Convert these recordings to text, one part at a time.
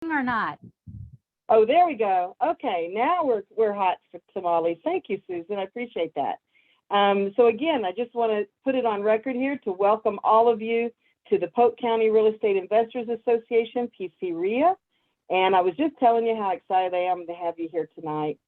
or not? Oh, there we go. Okay, now we're hot for tamales. Thank you, Susan. I appreciate that. So again, I just want to put it on record here to welcome all of you to the Polk County Real Estate Investors Association, PCREIA. And I was just telling you how excited I am to have you here tonight.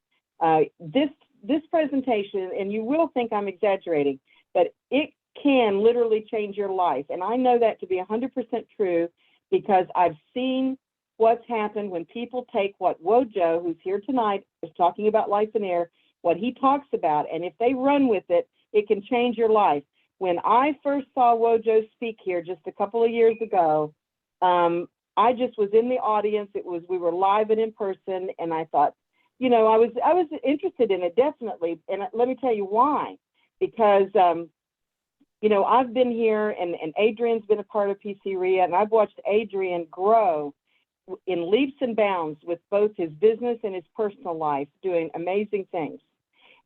This presentation, and you will think I'm exaggerating, but it can literally change your life. And I know that to be 100% true because I've seen what's happened when people take what Wojo, who's here tonight, is talking about Lifeonaire, what he talks about, and if they run with it, it can change your life. When I first saw Wojo speak here just a couple of years ago, I just was in the audience. We were live and in person, and I thought, you know, I was interested in it, definitely. And let me tell you why. Because, you know, I've been here, and Adrian's been a part of PCREIA, and I've watched Adrian grow in leaps and bounds with both his business and his personal life, doing amazing things.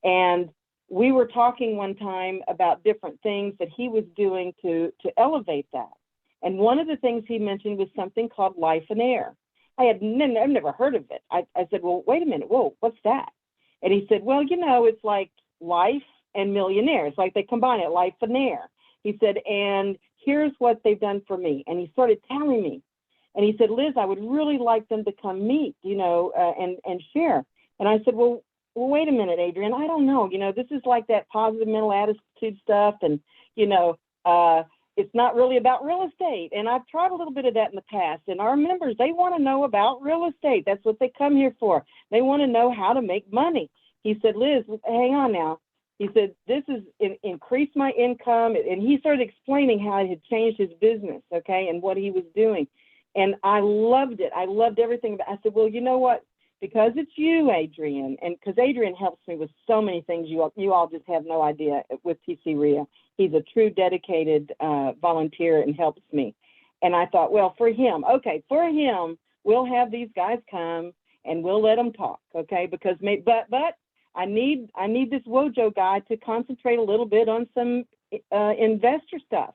And we were talking one time about different things that he was doing to elevate that. And one of the things he mentioned was something called Lifeonaire. I've never heard of it. I said, well, wait a minute. Whoa, what's that? And he said, well, you know, it's like life and millionaire. It's like they combine it, Lifeonaire. He said, and here's what they've done for me. And he started telling me. And he said, Liz, I would really like them to come meet, you know, and share. And I said, well, wait a minute, Adrian. I don't know. You know, this is like that positive mental attitude stuff. And, you know, it's not really about real estate. And I've tried a little bit of that in the past. And our members, they want to know about real estate. That's what they come here for. They want to know how to make money. He said, Liz, hang on now. He said, this is increased my income. And he started explaining how it had changed his business, okay, and what he was doing. And I loved it. I loved everything. I said, well, you know what? Because it's you, Adrian, and because Adrian helps me with so many things you all just have no idea with PCREIA. He's a true dedicated volunteer and helps me. And I thought, well, for him, we'll have these guys come and we'll let them talk, okay? Because but I need this Wojo guy to concentrate a little bit on some investor stuff.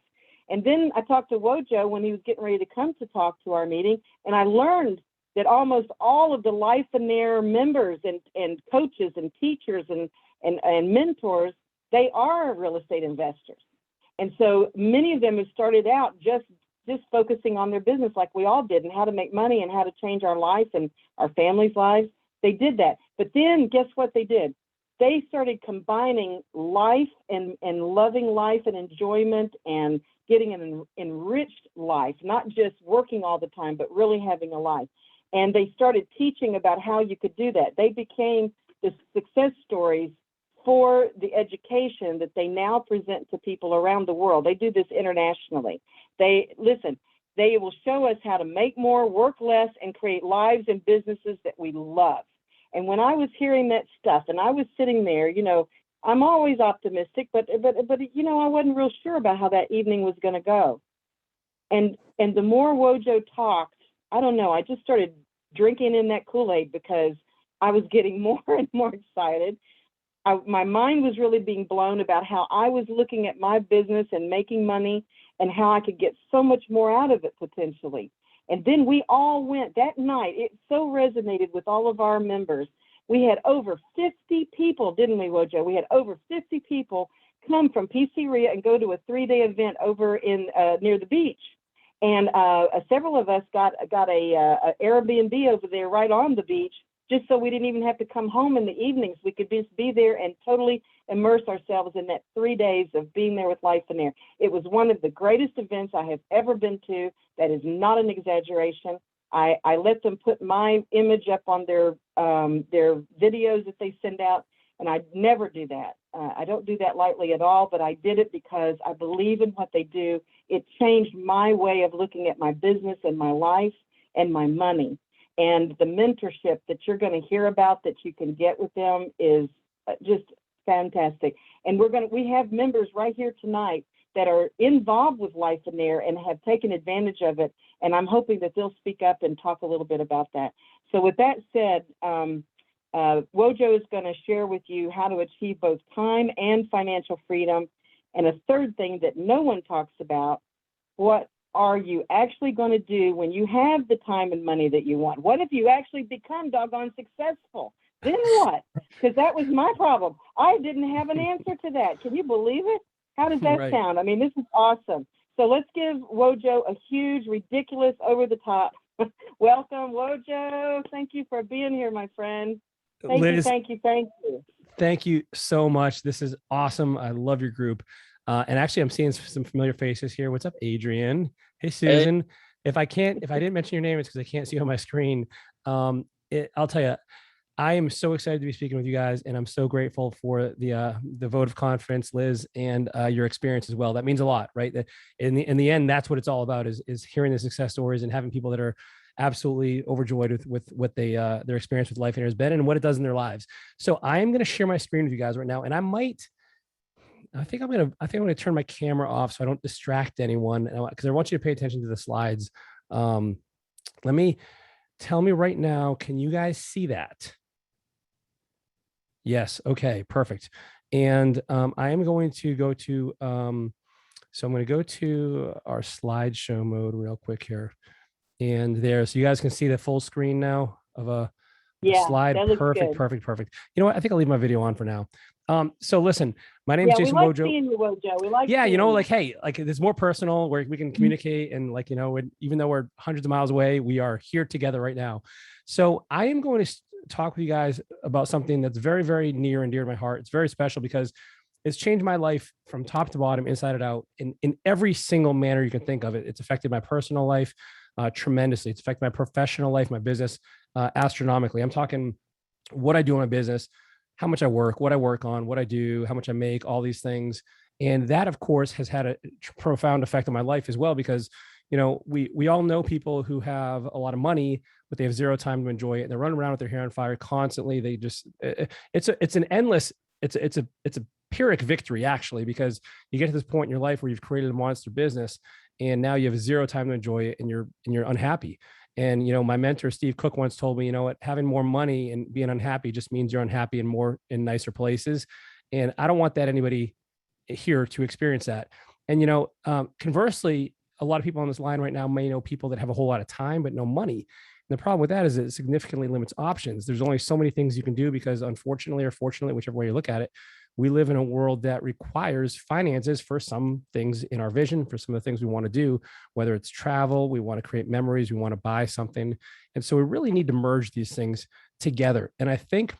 And then I talked to Wojo when he was getting ready to come to talk to our meeting, and I learned that almost all of the Lifeonaire members and coaches and teachers and mentors, they are real estate investors. And so many of them have started out just focusing on their business like we all did, and how to make money and how to change our life and our families' lives. They did that. But then guess what they did? They started combining life and loving life and enjoyment and getting an enriched life, not just working all the time, but really having a life. And they started teaching about how you could do that. They became the success stories for the education that they now present to people around the world. They do this internationally. They will show us how to make more, work less, and create lives and businesses that we love. And when I was hearing that stuff and I was sitting there, you know, I'm always optimistic, but you know, I wasn't real sure about how that evening was going to go. And the more Wojo talked, I don't know, I just started drinking in that Kool-Aid because I was getting more and more excited. My mind was really being blown about how I was looking at my business and making money and how I could get so much more out of it potentially. And then we all went that night. It so resonated with all of our members. We had over 50 people, didn't we, Wojo? We had over 50 people come from PCREIA and go to a 3-day event over in near the beach. And several of us got a Airbnb over there right on the beach, just so we didn't even have to come home in the evenings. We could just be there and totally immerse ourselves in that 3 days of being there with Lifeonaire. It was one of the greatest events I have ever been to. That is not an exaggeration. I let them put my image up on their videos that they send out, and I never do that. I don't do that lightly at all, but I did it because I believe in what they do. It changed my way of looking at my business and my life and my money. And the mentorship that you're going to hear about that you can get with them is just fantastic. And we have members right here tonight that are involved with Lifeonaire and have taken advantage of it. And I'm hoping that they'll speak up and talk a little bit about that. So with that said, Wojo is going to share with you how to achieve both time and financial freedom. And a third thing that no one talks about, what are you actually going to do when you have the time and money that you want? What if you actually become doggone successful? Then what? Because that was my problem. I didn't have an answer to that. Can you believe it? How does that sound? I mean, this is awesome. So let's give Wojo a huge, ridiculous, over the top welcome, Wojo. Thank you for being here, my friend. Thank Liz, you, thank you, thank you. Thank you so much. This is awesome. I love your group. And actually, I'm seeing some familiar faces here. What's up, Adrian? Hey, Susan. Hey. If I didn't mention your name, it's because I can't see you on my screen. I'll tell you, I am so excited to be speaking with you guys, and I'm so grateful for the vote of confidence, Liz, and your experience as well. That means a lot, right? In the end, that's what it's all about: is hearing the success stories and having people that are absolutely overjoyed with what their experience with Lifeonaire has been and what it does in their lives. So I am going to share my screen with you guys right now, and I think I'm going to turn my camera off so I don't distract anyone, because I want you to pay attention to the slides. Tell me right now, can you guys see that? Yes. Okay, perfect. And I am going to go to, so I'm going to go to our slideshow mode real quick here. And there, so you guys can see the full screen now of a slide. Perfect. You know what? I think I'll leave my video on for now. So listen, my name is Jason Wojo. Seeing you, Wojo. We like hey, like it's more personal where we can communicate, and like, even though we're hundreds of miles away, we are here together right now. So I am going to talk with you guys about something that's very, very near and dear to my heart. It's very special because it's changed my life from top to bottom, inside and out, in every single manner you can think of it. It's affected my personal life tremendously. It's affected my professional life, my business astronomically. I'm talking what I do in my business, how much I work, what I work on, what I do, how much I make, all these things. And that, of course, has had a profound effect on my life as well, because, we all know people who have a lot of money, but they have zero time to enjoy it. And they're running around with their hair on fire constantly. They just, it's a Pyrrhic victory, actually, because you get to this point in your life where you've created a monster business and now you have zero time to enjoy it, and you're unhappy. And, my mentor, Steve Cook, once told me, having more money and being unhappy just means you're unhappy in nicer places. And I don't want anybody here to experience that. And, conversely, a lot of people on this line right now may know people that have a whole lot of time, but no money. And the problem with that is it significantly limits options. There's only so many things you can do because, unfortunately or fortunately, whichever way you look at it, we live in a world that requires finances for some things in our vision, for some of the things we want to do, whether it's travel, we want to create memories, we want to buy something. And so we really need to merge these things together. And I think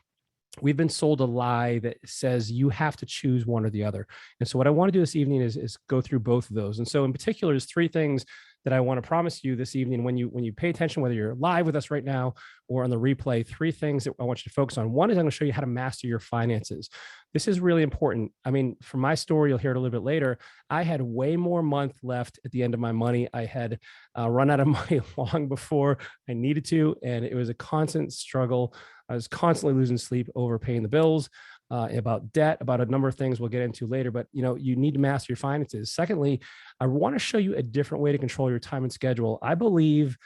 we've been sold a lie that says you have to choose one or the other. And so what I want to do this evening is go through both of those. And so in particular, there's three things that I want to promise you this evening when you pay attention, whether you're live with us right now or on the replay. Three things that I want you to focus on. One is I'm going to show you how to master your finances. This is really important. I mean, from my story, you'll hear it a little bit later. I had way more month left at the end of my money. I had run out of money long before I needed to, and it was a constant struggle. I was constantly losing sleep over paying the bills, about debt, about a number of things we'll get into later, but you need to master your finances. Secondly, I want to show you a different way to control your time and schedule. I believe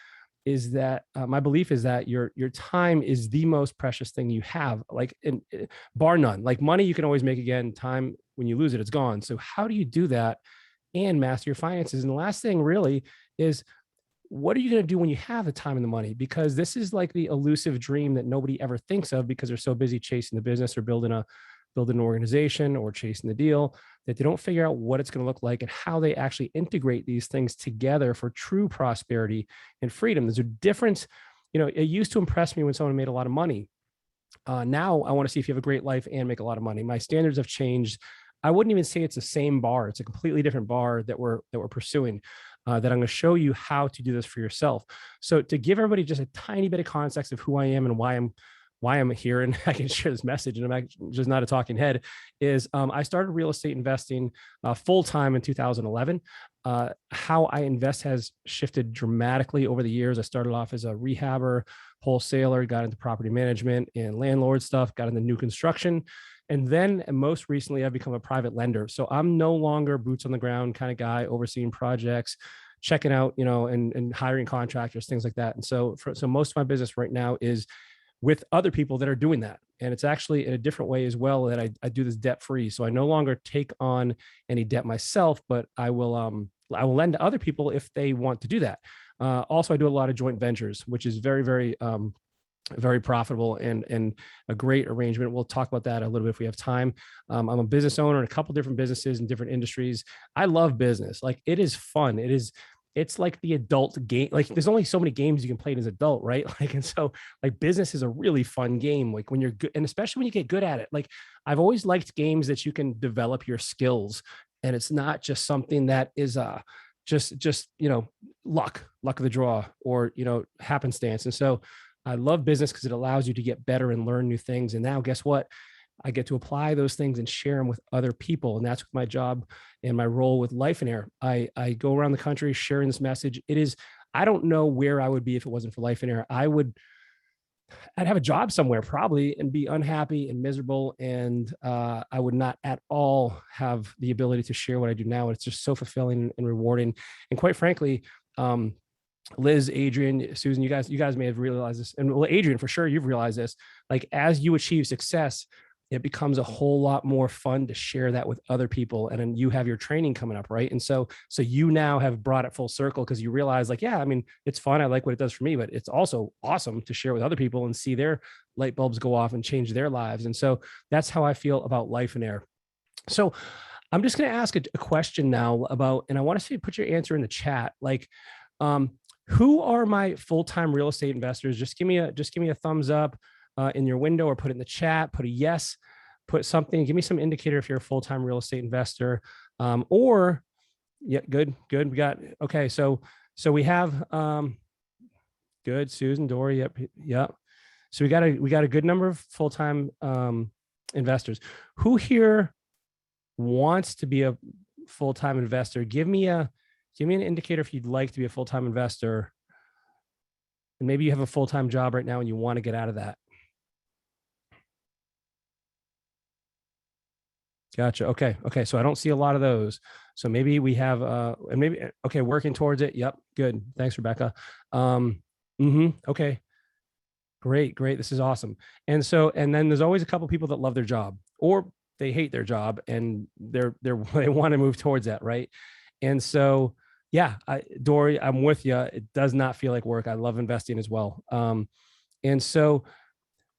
is that my belief is that your time is the most precious thing you have, like bar none. Like money, you can always make again. Time, when you lose it, it's gone. So how do you do that and master your finances? And the last thing really is, what are you going to do when you have the time and the money? Because this is like the elusive dream that nobody ever thinks of because they're so busy chasing the business or building an organization or chasing the deal, that they don't figure out what it's going to look like and how they actually integrate these things together for true prosperity and freedom. There's a difference. It used to impress me when someone made a lot of money. Now I want to see if you have a great life and make a lot of money. My standards have changed. I wouldn't even say it's the same bar. It's a completely different bar that we're pursuing. That I'm going to show you how to do this for yourself. So to give everybody just a tiny bit of context of who I am and why I'm here, and I can share this message, and I'm just not a talking head, is I started real estate investing full-time in 2011. How I invest has shifted dramatically over the years. I started off as a rehabber, wholesaler, got into property management and landlord stuff, got into new construction. And then most recently, I've become a private lender. So I'm no longer boots on the ground kind of guy overseeing projects, checking out, and hiring contractors, things like that. And so most of my business right now is with other people that are doing that. And it's actually in a different way as well that I do this debt free. So I no longer take on any debt myself, but I will I will lend to other people if they want to do that. Also, I do a lot of joint ventures, which is very, very, very profitable and a great arrangement. We'll talk about that a little bit if we have time. I'm a business owner in a couple different businesses in different industries. I love business. Like, it is fun. It's like the adult game. Like, there's only so many games you can play as an adult, right? Like, and so like business is a really fun game. Like when you're good, and especially when you get good at it. Like, I've always liked games that you can develop your skills, and it's not just something that is just luck of the draw, or happenstance. And so I love business because it allows you to get better and learn new things. And now guess what? I get to apply those things and share them with other people. And that's my job and my role with Lifeonaire. I go around the country sharing this message. I don't know where I would be if it wasn't for Lifeonaire. I'd have a job somewhere probably and be unhappy and miserable. And I would not at all have the ability to share what I do now. It's just so fulfilling and rewarding. And quite frankly, Liz, Adrian, Susan, you guys may have realized this. And well, Adrian, for sure, you've realized this. Like, as you achieve success, it becomes a whole lot more fun to share that with other people. And then you have your training coming up, right? And so you now have brought it full circle, because you realize, like, yeah, I mean, it's fun. I like what it does for me, but it's also awesome to share with other people and see their light bulbs go off and change their lives. And so that's how I feel about Lifeonaire. So I'm just going to ask a question now about, and I want to see, put your answer in the chat. Like, who are my full-time real estate investors? Just give me a thumbs up in your window, or put it in the chat, put a yes, put something, give me some indicator if you're a full-time real estate investor. Or yeah, good. We got, okay. So we have, good, Susan, Dory. Yep. So we got a good number of full-time investors. Who here wants to be a full-time investor? Give me an indicator if you'd like to be a full-time investor. And maybe you have a full-time job right now and you want to get out of that. Gotcha. Okay. So I don't see a lot of those. So maybe we have, and maybe, okay, working towards it. Yep. Good. Thanks, Rebecca. Okay. Great. This is awesome. And then there's always a couple people that love their job, or they hate their job, and they want to move towards that. Right. And so, yeah, Dory, I'm with you. It does not feel like work. I love investing as well. And so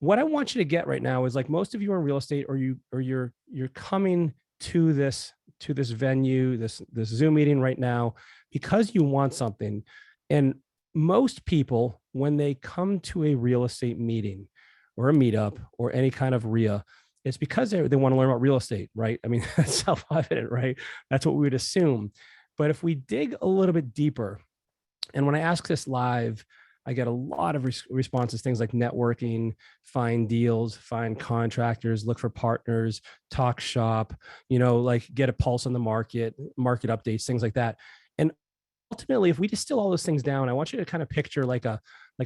what I want you to get right now is, like, most of you are in real estate, or you're coming to this venue, this Zoom meeting right now because you want something. And most people, when they come to a real estate meeting or a meetup or any kind of REIA, it's because they want to learn about real estate, right? I mean, that's self-evident, right? That's what we would assume. But if we dig a little bit deeper, and when I ask this live, I get a lot of responses, things like networking, find deals, find contractors, look for partners, talk shop, like get a pulse on the market updates, things like that. And ultimately, if we distill all those things down, I want you to kind of picture like a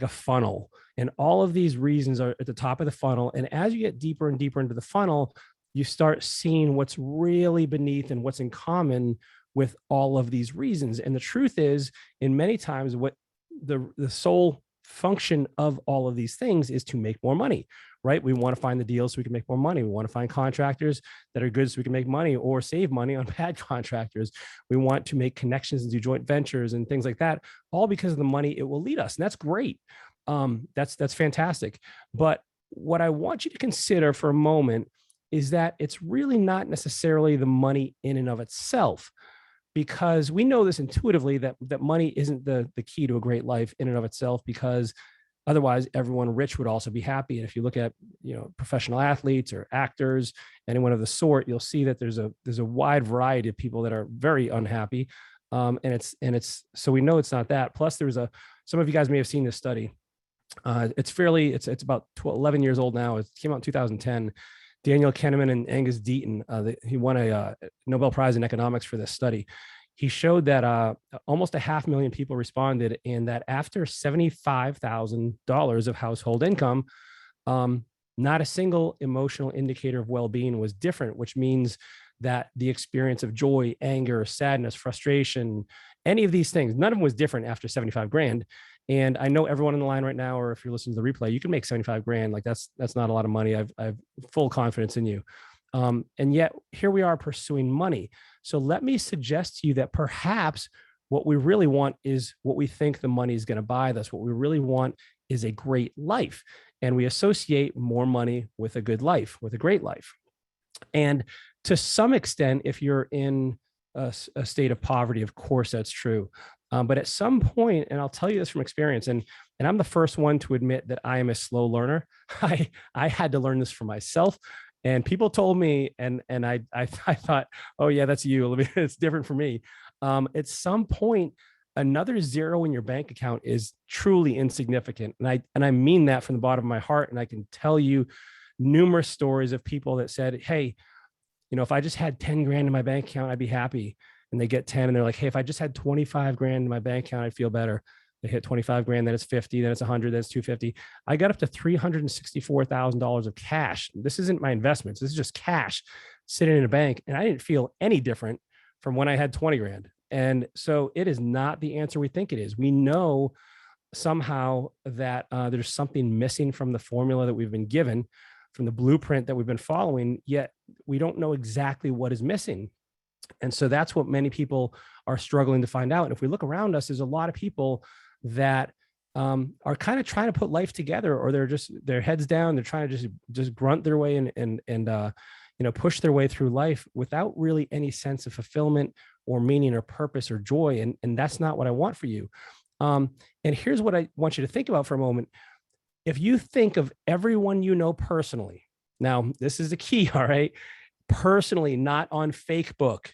funnel, and all of these reasons are at the top of the funnel. And as you get deeper and deeper into the funnel, you start seeing what's really beneath and what's in common with all of these reasons. And the truth is, in many times, what the sole function of all of these things is to make more money, right? We want to find the deals so we can make more money. We want to find contractors that are good so we can make money or save money on bad contractors. We want to make connections and do joint ventures and things like that, all because of the money it will lead us. And that's great. That's fantastic. But what I want you to consider for a moment is that it's really not necessarily the money in and of itself, because we know this intuitively that money isn't the key to a great life in and of itself, because otherwise everyone rich would also be happy. And if you look at, professional athletes or actors, anyone of the sort, you'll see that there's a wide variety of people that are very unhappy. And it's so we know it's not that. Plus some of you guys may have seen this study. It's about 11 years old now. It came out in 2010. Daniel Kahneman and Angus Deaton, he won a Nobel Prize in economics for this study. He showed that almost 500,000 people responded, and that after $75,000 of household income, not a single emotional indicator of well-being was different, which means that the experience of joy, anger, sadness, frustration, any of these things, none of them was different after 75 grand. And I know everyone on the line right now, or if you're listening to the replay, you can make 75 grand. Like that's not a lot of money. I've full confidence in you. And yet here we are pursuing money. So let me suggest to you that perhaps what we really want is what we think the money is going to buy us. What we really want is a great life. And we associate more money with a good life, with a great life. And to some extent, if you're in a state of poverty, of course, that's true. But at some point, and I'll tell you this from experience, and I'm the first one to admit that I am a slow learner. I had to learn this for myself. And people told me, and I thought, oh yeah, that's you. It's different for me. At some point, another zero in your bank account is truly insignificant. And I mean that from the bottom of my heart. And I can tell you numerous stories of people that said, hey, if I just had 10 grand in my bank account, I'd be happy. And they get 10 and they're like, hey, if I just had 25 grand in my bank account, I'd feel better. They hit 25 grand, then it's 50, then it's 100, then it's 250. I got up to $364,000 of cash. This isn't my investments. This is just cash sitting in a bank. And I didn't feel any different from when I had 20 grand. And so it is not the answer we think it is. We know somehow that there's something missing from the formula that we've been given, from the blueprint that we've been following, yet we don't know exactly what is missing. And so that's what many people are struggling to find out. And if we look around us, there's a lot of people that are kind of trying to put life together, or they're just their heads down. They're trying to just grunt their way and push their way through life without really any sense of fulfillment or meaning or purpose or joy. And that's not what I want for you. And here's what I want you to think about for a moment. If you think of everyone you know personally, now this is the key, all right? Personally, not on Facebook.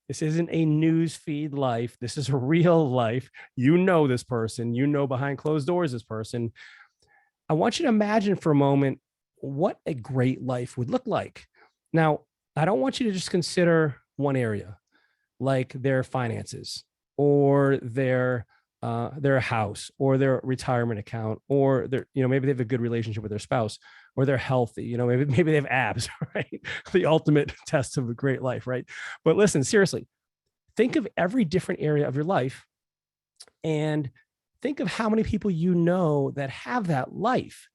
This isn't a news feed life. This is a real life. You know this person. You know behind closed doors this person. I want you to imagine for a moment what a great life would look like. Now, I don't want you to just consider one area, like their finances or their house or their retirement account, or their, maybe they have a good relationship with their spouse, or they're healthy, maybe they have abs, right? The ultimate test of a great life, right? But listen, seriously, think of every different area of your life and think of how many people you know that have that life.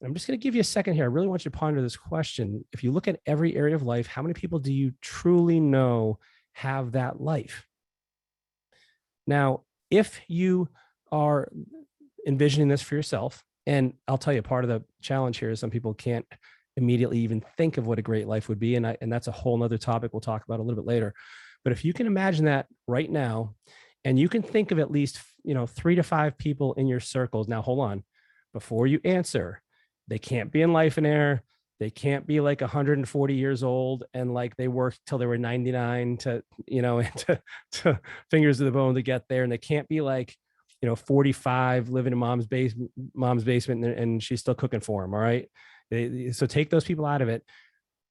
I'm just going to give you a second here. I really want you to ponder this question. If you look at every area of life, how many people do you truly know have that life? Now, if you are envisioning this for yourself, and I'll tell you, part of the challenge here is some people can't immediately even think of what a great life would be. And that's a whole nother topic we'll talk about a little bit later. But if you can imagine that right now, and you can think of at least, 3 to 5 people in your circles. Now, hold on, before you answer, they can't be in Lifeonaire. They can't be like 140 years old and like they worked till they were 99 to fingers to the bone to get there. And they can't be like, 45 living in mom's basement and she's still cooking for them. All right. So take those people out of it.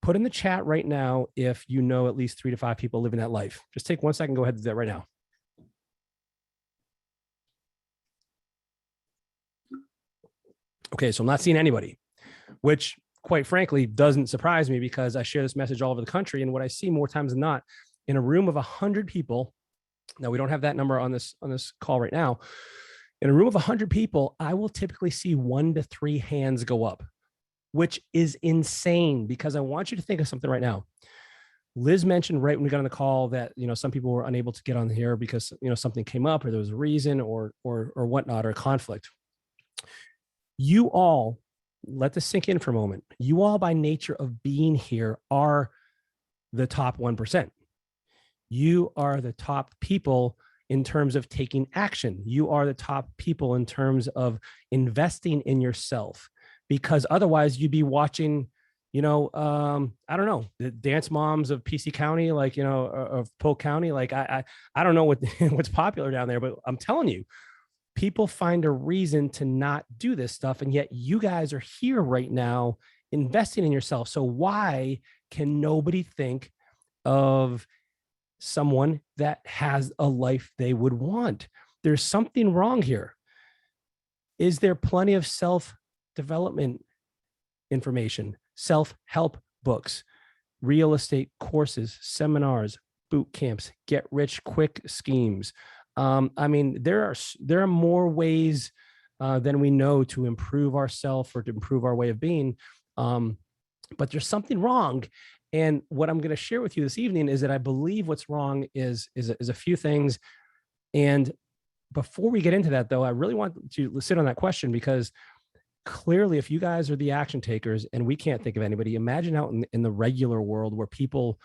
Put in the chat right now if you know at least 3 to 5 people living that life. Just take 1 second, go ahead and do that right now. Okay, so I'm not seeing anybody, which quite frankly doesn't surprise me because I share this message all over the country. And what I see more times than not, in a room of 100 people, now we don't have that number on this call right now. In a room of 100 people, I will typically see 1 to 3 hands go up, which is insane because I want you to think of something right now. Liz mentioned right when we got on the call that, some people were unable to get on here because, something came up or there was a reason or whatnot, or a conflict. You all, let this sink in for a moment. You all, by nature of being here, are the top 1%. You are the top people in terms of taking action. You are the top people in terms of investing in yourself, because otherwise you'd be watching, I don't know, the dance moms of PC County, like, of Polk County. Like, I don't know what's popular down there, but I'm telling you, people find a reason to not do this stuff. And yet you guys are here right now investing in yourself. So why can nobody think of someone that has a life they would want? There's something wrong here. Is there plenty of self-development information, self-help books, real estate courses, seminars, boot camps, get rich quick schemes? There are more ways than we know to improve ourselves or to improve our way of being. But there's something wrong. And what I'm going to share with you this evening is that I believe what's wrong is a few things. And before we get into that, though, I really want to sit on that question, because clearly, if you guys are the action takers and we can't think of anybody, imagine out in the regular world where people,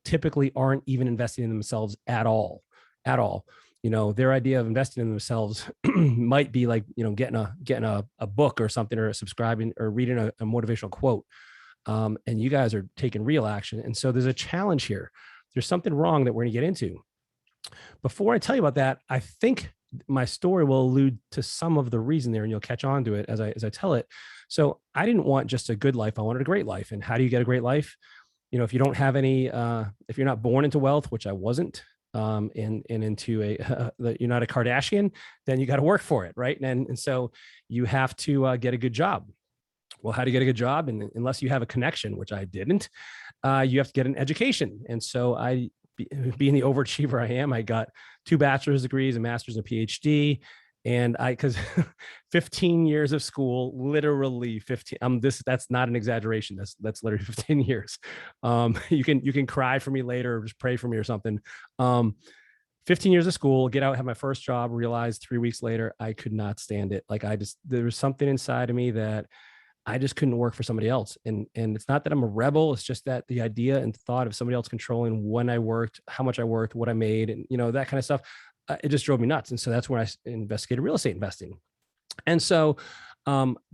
typically aren't even investing in themselves at all. Their idea of investing in themselves might be like, getting a book or something, or subscribing or reading a motivational quote. And you guys are taking real action. And so there's a challenge here. There's something wrong that we're going to get into. Before I tell you about that, I think my story will allude to some of the reason there, and you'll catch on to it as I tell it. So I didn't want just a good life. I wanted a great life. And how do you get a great life? If you don't have any, if you're not born into wealth, which I wasn't, and into you're not a Kardashian, then you got to work for it. Right. And so you have to get a good job. Well, how do you get a good job? And unless you have a connection, which I didn't, you have to get an education. And so being the overachiever I am, I got 2 bachelor's degrees, a master's, and a PhD. And because 15 years of school, literally 15, that's not an exaggeration. That's literally 15 years. You can cry for me later, or just pray for me or something. 15 years of school, get out, have my first job, realize 3 weeks later, I could not stand it. Like there was something inside of me that I just couldn't work for somebody else. And it's not that I'm a rebel. It's just that the idea and thought of somebody else controlling when I worked, how much I worked, what I made, and, that kind of stuff, it just drove me nuts. And so that's when I investigated real estate investing. And so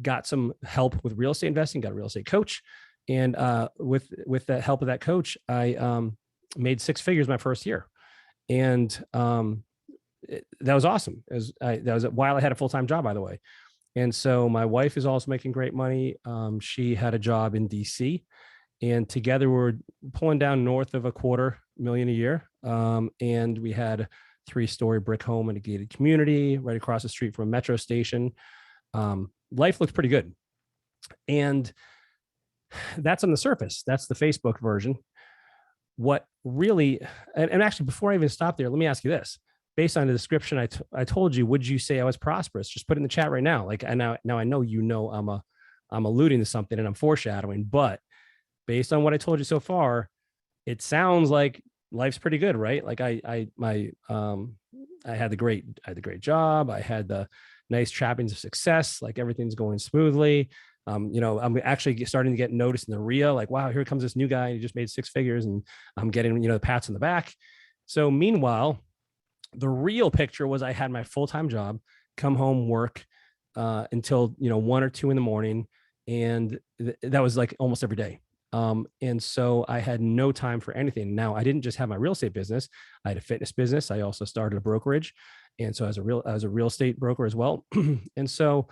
got some help with real estate investing, got a real estate coach. And with the help of that coach, I made 6 figures my first year. And that was awesome. That was while I had a full-time job, by the way. And so my wife is also making great money. She had a job in DC, and together we're pulling down north of $250,000 a year. And we had a 3-story brick home in a gated community right across the street from a metro station. Life looked pretty good. And that's on the surface. That's the Facebook version. What really, and actually, before I even stop there, let me ask you this. Based on the description I told you, would you say I was prosperous? Just put it in the chat right now. Like, now I know I'm alluding to something and I'm foreshadowing, but based on what I told you so far, it sounds like life's pretty good, right? Like I had the great job. I had the nice trappings of success. Like everything's going smoothly. I'm actually starting to get noticed in the REIA. Like, wow, here comes this new guy. He just made 6 figures, and I'm getting, the pats on the back. So meanwhile, the real picture was I had my full-time job, come home, work until 1 or 2 in the morning, and that was like almost every day. And so I had no time for anything. Now, I didn't just have my real estate business; I had a fitness business. I also started a brokerage, and so I was a real estate broker as well. And so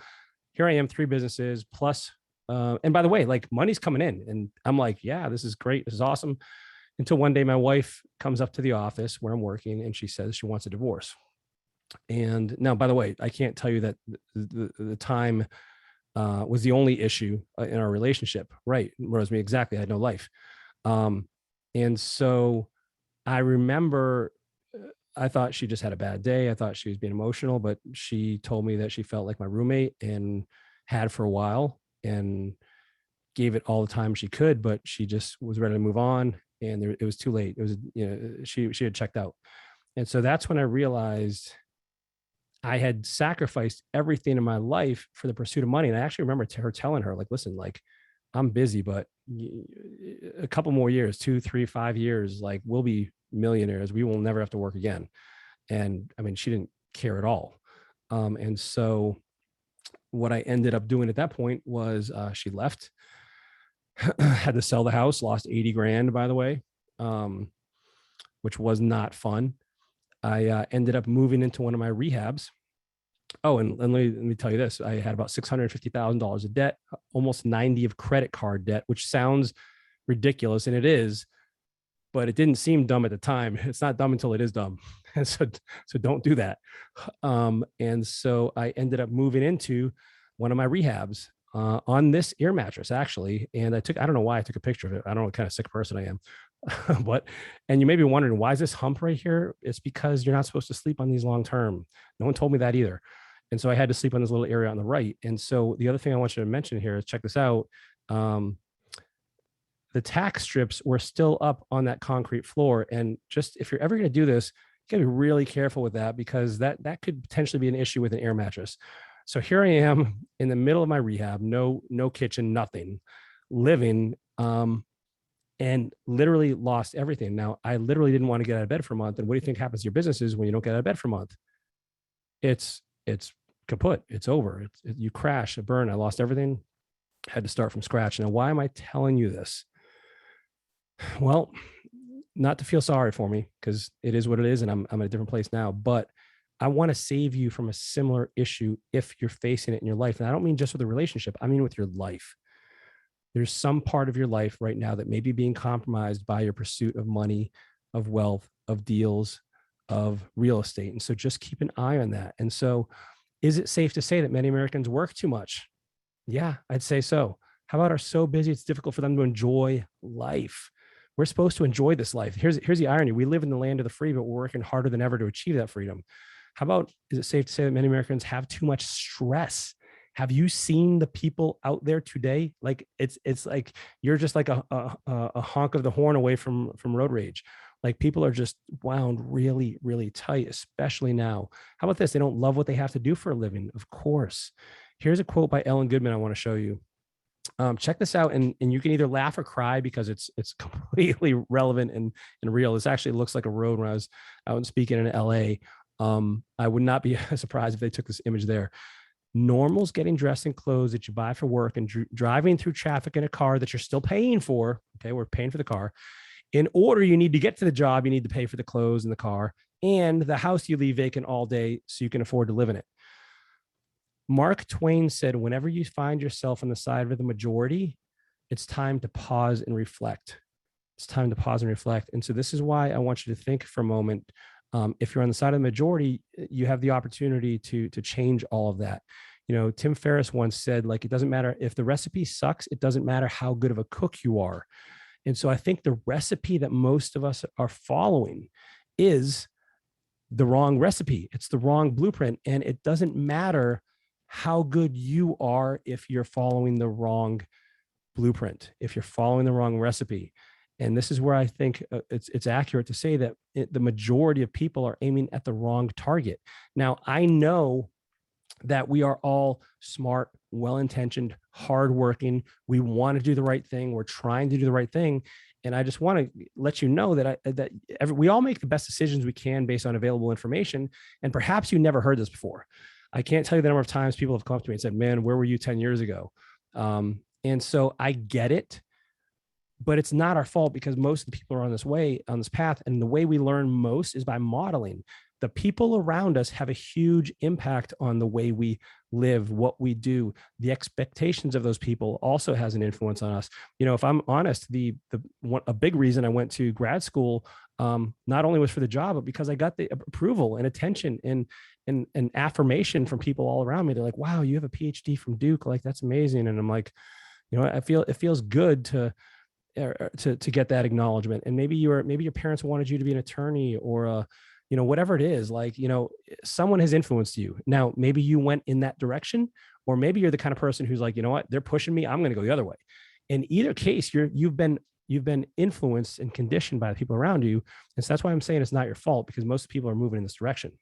here I am, 3 businesses plus. And by the way, like, money's coming in, and I'm like, yeah, this is great, this is awesome. Until one day my wife comes up to the office where I'm working, and she says she wants a divorce. And now, by the way, I can't tell you that the time was the only issue in our relationship. Right, Rosemary, exactly. I had no life. And so I remember I thought she just had a bad day. I thought she was being emotional, but she told me that she felt like my roommate and had for a while, and gave it all the time she could, but she just was ready to move on. And it was too late. It was, she had checked out. And so that's when I realized I had sacrificed everything in my life for the pursuit of money. And I actually remember her telling her, like, listen, like, I'm busy, but a couple more years, 2, 3, 5 years, like, we'll be millionaires. We will never have to work again. And I mean, she didn't care at all. And so what I ended up doing at that point was she left. Had to sell the house, lost 80 grand, by the way, which was not fun. I ended up moving into one of my rehabs. Oh, and let me tell you this. I had about $650,000 of debt, almost 90 of credit card debt, which sounds ridiculous, and it is, but it didn't seem dumb at the time. It's not dumb until it is dumb. And so don't do that. And so I ended up moving into one of my rehabs on this air mattress, actually. And I don't know why I took a picture of it. I don't know what kind of sick person I am. And you may be wondering, why is this hump right here? It's because you're not supposed to sleep on these long term. No one told me that either. And so I had to sleep on this little area on the right. And so the other thing I want you to mention here is, check this out. The the tax strips were still up on that concrete floor. And just, if you're ever going to do this, you got to be really careful with that, because that could potentially be an issue with an air mattress. So here I am in the middle of my rehab, no kitchen, nothing, living, and literally lost everything. Now, I literally didn't want to get out of bed for a month. And what do you think happens to your businesses when you don't get out of bed for a month? It's kaput. It's over. You crash, a burn. I lost everything. Had to start from scratch. Now, why am I telling you this? Well, not to feel sorry for me, because it is what it is, and I'm at a different place now. But I want to save you from a similar issue if you're facing it in your life. And I don't mean just with a relationship. I mean with your life. There's some part of your life right now that may be being compromised by your pursuit of money, of wealth, of deals, of real estate. And so just keep an eye on that. And so, is it safe to say that many Americans work too much? Yeah, I'd say so. How about are so busy it's difficult for them to enjoy life? We're supposed to enjoy this life. Here's the irony. We live in the land of the free, but we're working harder than ever to achieve that freedom. How about, is it safe to say that many Americans have too much stress? Have you seen the people out there today? Like it's like you're just like a honk of the horn away from road rage. Like people are just wound really, really tight, especially now. How about this? They don't love what they have to do for a living. Of course. Here's a quote by Ellen Goodman I want to show you. Check this out, and you can either laugh or cry, because it's completely relevant and real. This actually looks like a road when I was out and speaking in LA. I would not be surprised if they took this image there. Normal's getting dressed in clothes that you buy for work and driving through traffic in a car that you're still paying for. Okay, we're paying for the car. In order, you need to get to the job, you need to pay for the clothes and the car and the house you leave vacant all day so you can afford to live in it. Mark Twain said, whenever you find yourself on the side of the majority, it's time to pause and reflect. It's time to pause and reflect. And so this is why I want you to think for a moment. If you're on the side of the majority, you have the opportunity to change all of that. You know, Tim Ferriss once said, like, it doesn't matter if the recipe sucks, it doesn't matter how good of a cook you are. And so I think the recipe that most of us are following is the wrong recipe. It's the wrong blueprint. And it doesn't matter how good you are if you're following the wrong blueprint, if you're following the wrong recipe. And this is where I think it's accurate to say that the majority of people are aiming at the wrong target. Now, I know that we are all smart, well-intentioned, hardworking. We want to do the right thing. We're trying to do the right thing. And I just want to let you know that we all make the best decisions we can based on available information. And perhaps you never heard this before. I can't tell you the number of times people have come up to me and said, man, where were you 10 years ago? And so I get it, but it's not our fault, because most of the people are on this path. And the way we learn most is by modeling. The people around us have a huge impact on the way we live, what we do. The expectations of those people also has an influence on us. You know, if I'm honest, a big reason I went to grad school, not only was for the job, but because I got the approval and attention and affirmation from people all around me. They're like, wow, you have a PhD from Duke. Like, that's amazing. And I'm like, you know, it feels good to get that acknowledgement. And maybe your parents wanted you to be an attorney, or you know, whatever it is, like, you know, someone has influenced you. Now, maybe you went in that direction, or maybe you're the kind of person who's like, you know what, they're pushing me, I'm going to go the other way. In either case, you've been influenced and conditioned by the people around you. And so that's why I'm saying it's not your fault, because most people are moving in this direction.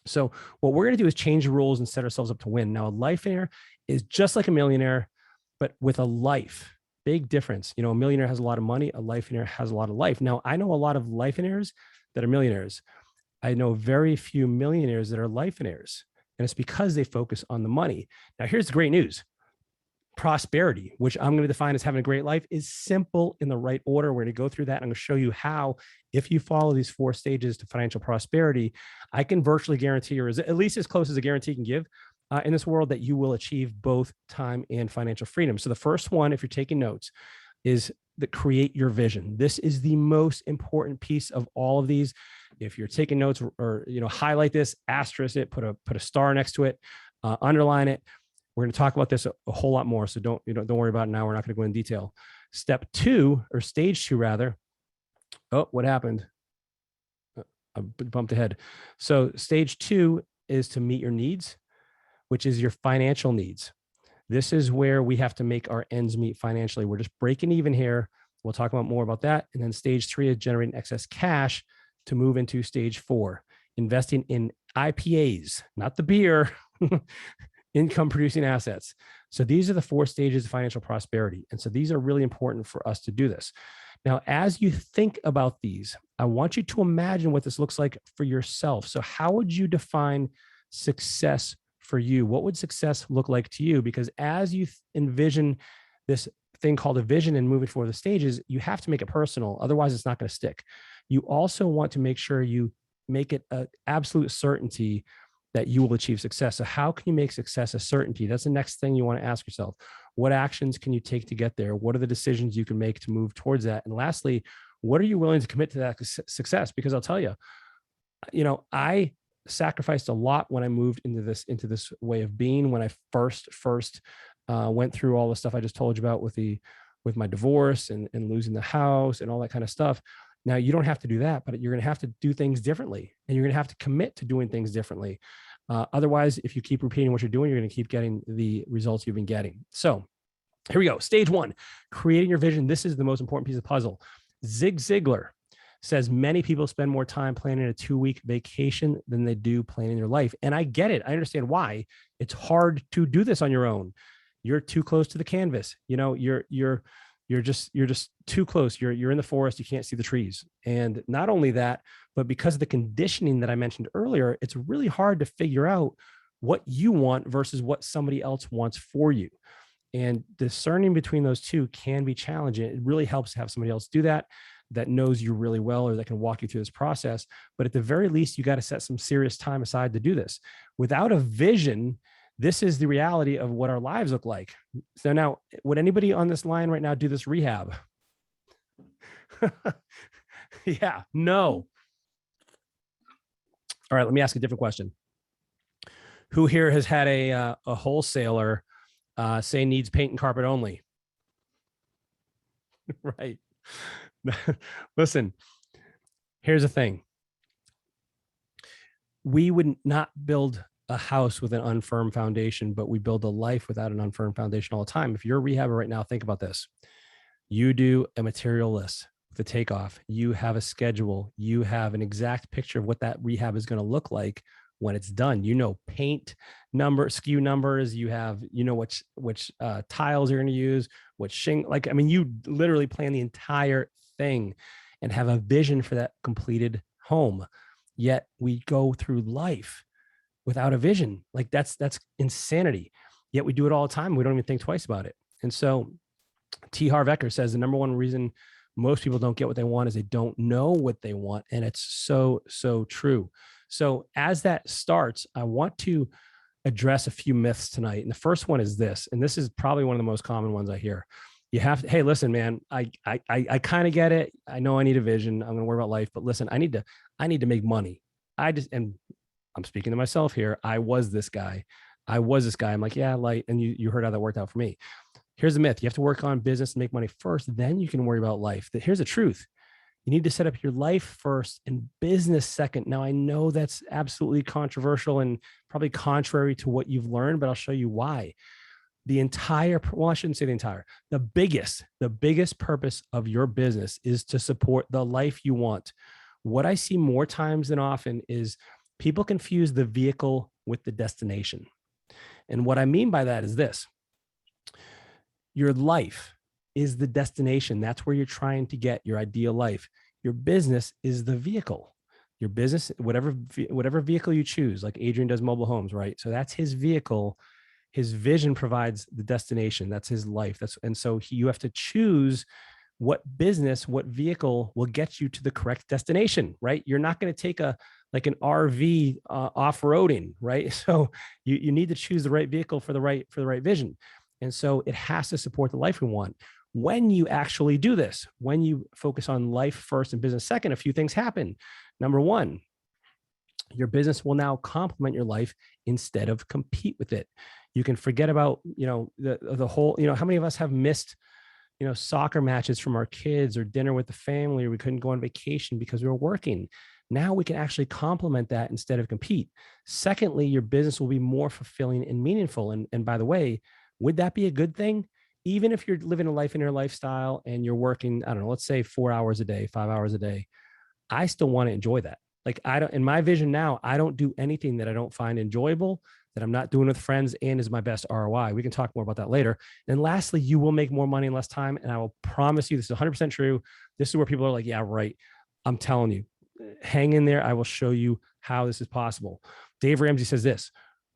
So what we're going to do is change the rules and set ourselves up to win. Now, a Lifeonaire is just like a millionaire, but with a life. Big difference. You know, a millionaire has a lot of money. A Lifeonaire has a lot of life. Now, I know a lot of Lifeonaires that are millionaires. I know very few millionaires that are Lifeonaires, and it's because they focus on the money. Now, here's the great news. Prosperity, which I'm going to define as having a great life, is simple in the right order. We're going to go through that. I'm going to show you how, if you follow these 4 stages to financial prosperity, I can virtually guarantee, or at least as close as a guarantee can give, in this world, that you will achieve both time and financial freedom. So the first one, if you're taking notes, is that create your vision. This is the most important piece of all of these. If you're taking notes, or you know, highlight this, asterisk it, put a star next to it, underline it. We're going to talk about this a whole lot more. So don't worry about it now. We're not going to go in detail. Step 2, or stage 2 rather. Oh, what happened? I bumped ahead. So stage 2 is to meet your needs, which is your financial needs. This is where we have to make our ends meet financially. We're just breaking even here. We'll talk about more about that. And then stage 3 is generating excess cash to move into stage 4, investing in IPAs, not the beer, income producing assets. So these are the 4 stages of financial prosperity. And so these are really important for us to do this. Now, as you think about these, I want you to imagine what this looks like for yourself. So how would you define success for you? What would success look like to you? Because as you envision this thing called a vision and moving forward the stages, you have to make it personal. Otherwise, it's not going to stick. You also want to make sure you make it an absolute certainty that you will achieve success. So how can you make success a certainty? That's the next thing you want to ask yourself. What actions can you take to get there? What are the decisions you can make to move towards that? And lastly, what are you willing to commit to that success? Because I'll tell you, I sacrificed a lot when I moved into this way of being. When I first went through all the stuff I just told you about with my divorce and losing the house and all that kind of stuff. Now, you don't have to do that, but you're going to have to do things differently, and you're going to have to commit to doing things differently. Otherwise, if you keep repeating what you're doing, you're going to keep getting the results you've been getting. So here we go. Stage 1, creating your vision. This is the most important piece of the puzzle. Zig Ziglar says many people spend more time planning a 2-week vacation than they do planning their life. And I get it. I understand why. It's hard to do this on your own. You're too close to the canvas. You're just too close. You're in the forest. You can't see the trees. And not only that, but because of the conditioning that I mentioned earlier, it's really hard to figure out what you want versus what somebody else wants for you. And discerning between those two can be challenging. It really helps to have somebody else do that knows you really well, or that can walk you through this process. But at the very least, you got to set some serious time aside to do this. Without a vision, this is the reality of what our lives look like. So now, would anybody on this line right now do this rehab? Yeah, no. All right, let me ask a different question. Who here has had a wholesaler say needs paint and carpet only? Right. Listen, here's the thing. We would not build a house with an unfirm foundation, but we build a life without an unfirm foundation all the time. If you're a rehabber right now, think about this. You do a material list with a takeoff. You have a schedule. You have an exact picture of what that rehab is going to look like when it's done. Paint number, SKU numbers. You have, which tiles you're going to use, which you literally plan the entire thing and have a vision for that completed home. Yet we go through life without a vision. That's insanity. Yet we do it all the time. We don't even think twice about it. And so T. Harv Eker says the number one reason most people don't get what they want is they don't know what they want. And it's so, so true. So as that starts, I want to address a few myths tonight. And the first one is this, and this is probably one of the most common ones I hear. You have to, hey, listen, man, I kind of get it. I know I need a vision. I'm going to worry about life, but listen, I need to make money. And I'm speaking to myself here. I was this guy. I'm like, yeah, and you heard how that worked out for me. Here's the myth. You have to work on business and make money first, then you can worry about life. Here's the truth. You need to set up your life first and business second. Now, I know that's absolutely controversial and probably contrary to what you've learned, but I'll show you why. I shouldn't say the entire, the biggest purpose of your business is to support the life you want. What I see more times than often is people confuse the vehicle with the destination. And what I mean by that is this. Your life is the destination. That's where you're trying to get your ideal life. Your business is the vehicle. Your business, whatever vehicle you choose, like Adrian does mobile homes, right? So that's his vehicle. His vision provides the destination. That's his life. And so you have to choose what vehicle will get you to the correct destination, right? You're not going to take an RV off-roading, right? So you need to choose the right vehicle for the right vision. And so it has to support the life we want. When you actually do this, when you focus on life first and business second, a few things happen. Number one, your business will now complement your life instead of compete with it. You can forget about, the whole, how many of us have missed, soccer matches from our kids or dinner with the family, or we couldn't go on vacation because we were working. Now we can actually complement that instead of compete. Secondly, your business will be more fulfilling and meaningful. And by the way, would that be a good thing? even if you're living a Lifeonaire lifestyle and you're working, I don't know, let's say 4 hours a day, 5 hours a day, I still want to enjoy that. Like I don't, in my vision now, I don't do anything that I don't find enjoyable, that I'm not doing with friends and is my best ROI. We can talk more about that later. And lastly, you will make more money in less time. And I will promise you, this is 100% true. This is where people are like, yeah, right. I'm telling you, hang in there. I will show you how this is possible. Dave Ramsey says this: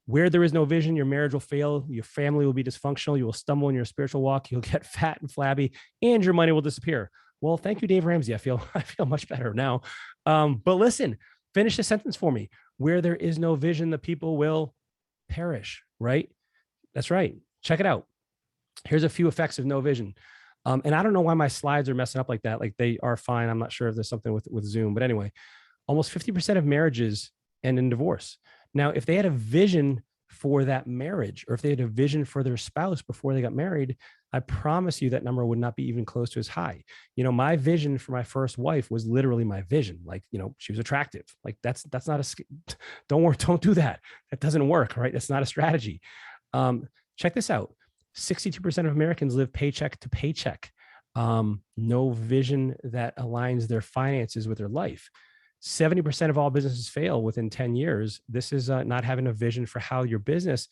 where there is no vision, your marriage will fail, your family will be dysfunctional, you will stumble in your spiritual walk, you'll get fat and flabby, and your money will disappear. Well, thank you, Dave Ramsey. I feel much better now. But listen, finish the sentence for me. Where there is no vision, the people will perish, right? That's right. Check it out. Here's a few effects of no vision. And I don't know why my slides are messing up like that. Like they are fine. I'm not sure if there's something with Zoom, but anyway, almost 50% of marriages end in divorce. Now, if they had a vision for that marriage, or if they had a vision for their spouse before they got married, I promise you that number would not be even close to as high. You know, my vision for my first wife was literally my vision. Like, you know, she was attractive. Like that's not don't do that. That doesn't work, right? That's not a strategy. Check this out. 62% of Americans live paycheck to paycheck. No vision that aligns their finances with their life. 70% of all businesses fail within 10 years. This is not having a vision for how your business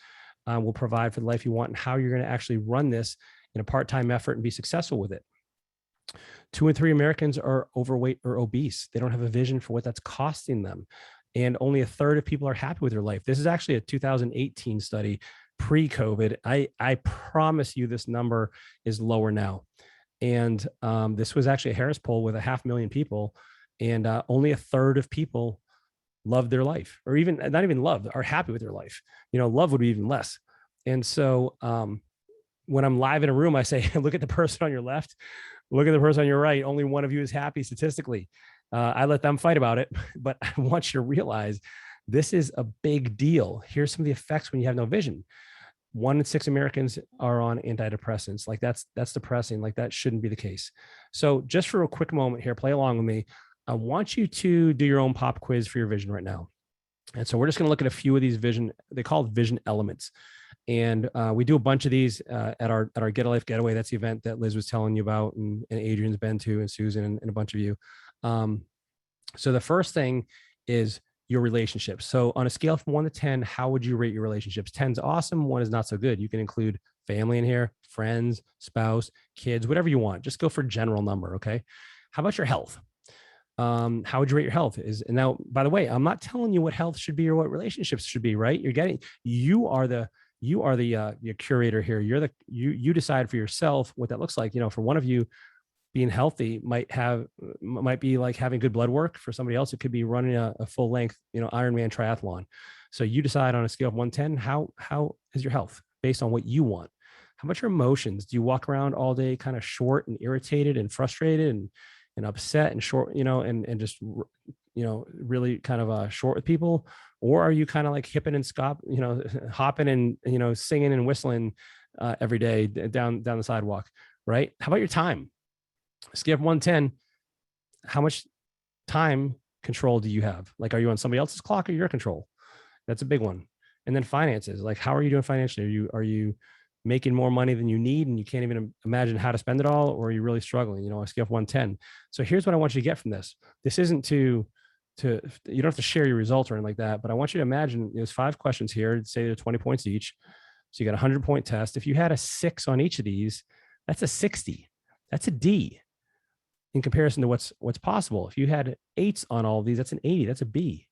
will provide for the life you want and how you're going to actually run this in a part-time effort and be successful with it. 2 in 3 Americans are overweight or obese. They don't have a vision for what that's costing them. And only a third of people are happy with their life. This is actually a 2018 study, pre-COVID. I promise you this number is lower now. And this was actually a Harris poll with 500,000 people. And only a third of people love their life, or even not even love, are happy with their life. You know, love would be even less. And so when I'm live in a room, I say, look at the person on your left, look at the person on your right. Only one of you is happy statistically. I let them fight about it, but I want you to realize this is a big deal. Here's some of the effects when you have no vision. 1 in 6 Americans are on antidepressants. Like that's depressing. Like that shouldn't be the case. So just for a quick moment here, play along with me. I want you to do your own pop quiz for your vision right now. And so we're just going to look at a few of these vision, they call it vision elements. And we do a bunch of these at our Get a Life Getaway. That's the event that Liz was telling you about, and Adrian's been to, and Susan, and a bunch of you. So the first thing is your relationships. So on a scale from 1 to 10, how would you rate your relationships? 10's awesome, 1 is not so good. You can include family in here, friends, spouse, kids, whatever you want. Just go for a general number, okay? How about your health? How would you rate your health? And now, by the way, I'm not telling you what health should be or what relationships should be, right? You are the curator here. You decide for yourself what that looks like. You know, for one of you, being healthy might be like having good blood work. For somebody else, it could be running a full length, Ironman triathlon. So you decide on a scale of 1 to 10, how is your health based on what you want? How about your emotions? Do you walk around all day kind of short and irritated and frustrated and upset and short, and just, really kind of short with people? Or are you kind of like hipping and hopping and, singing and whistling every day down the sidewalk, right? How about your time? Scale of 1 to 10, how much time control do you have? Like, are you on somebody else's clock or your control? That's a big one. And then finances, like, how are you doing financially? Are you making more money than you need and you can't even imagine how to spend it all? Or are you really struggling, a scale of 1 to 10? So here's what I want you to get from this. This isn't to you don't have to share your results or anything like that, but I want you to imagine there's 5 questions here, say they're 20 points each. So you got a 100-point test. If you had a 6 on each of these, that's a 60. That's a D in comparison to what's possible. If you had 8s on all of these, that's an 80. That's a B,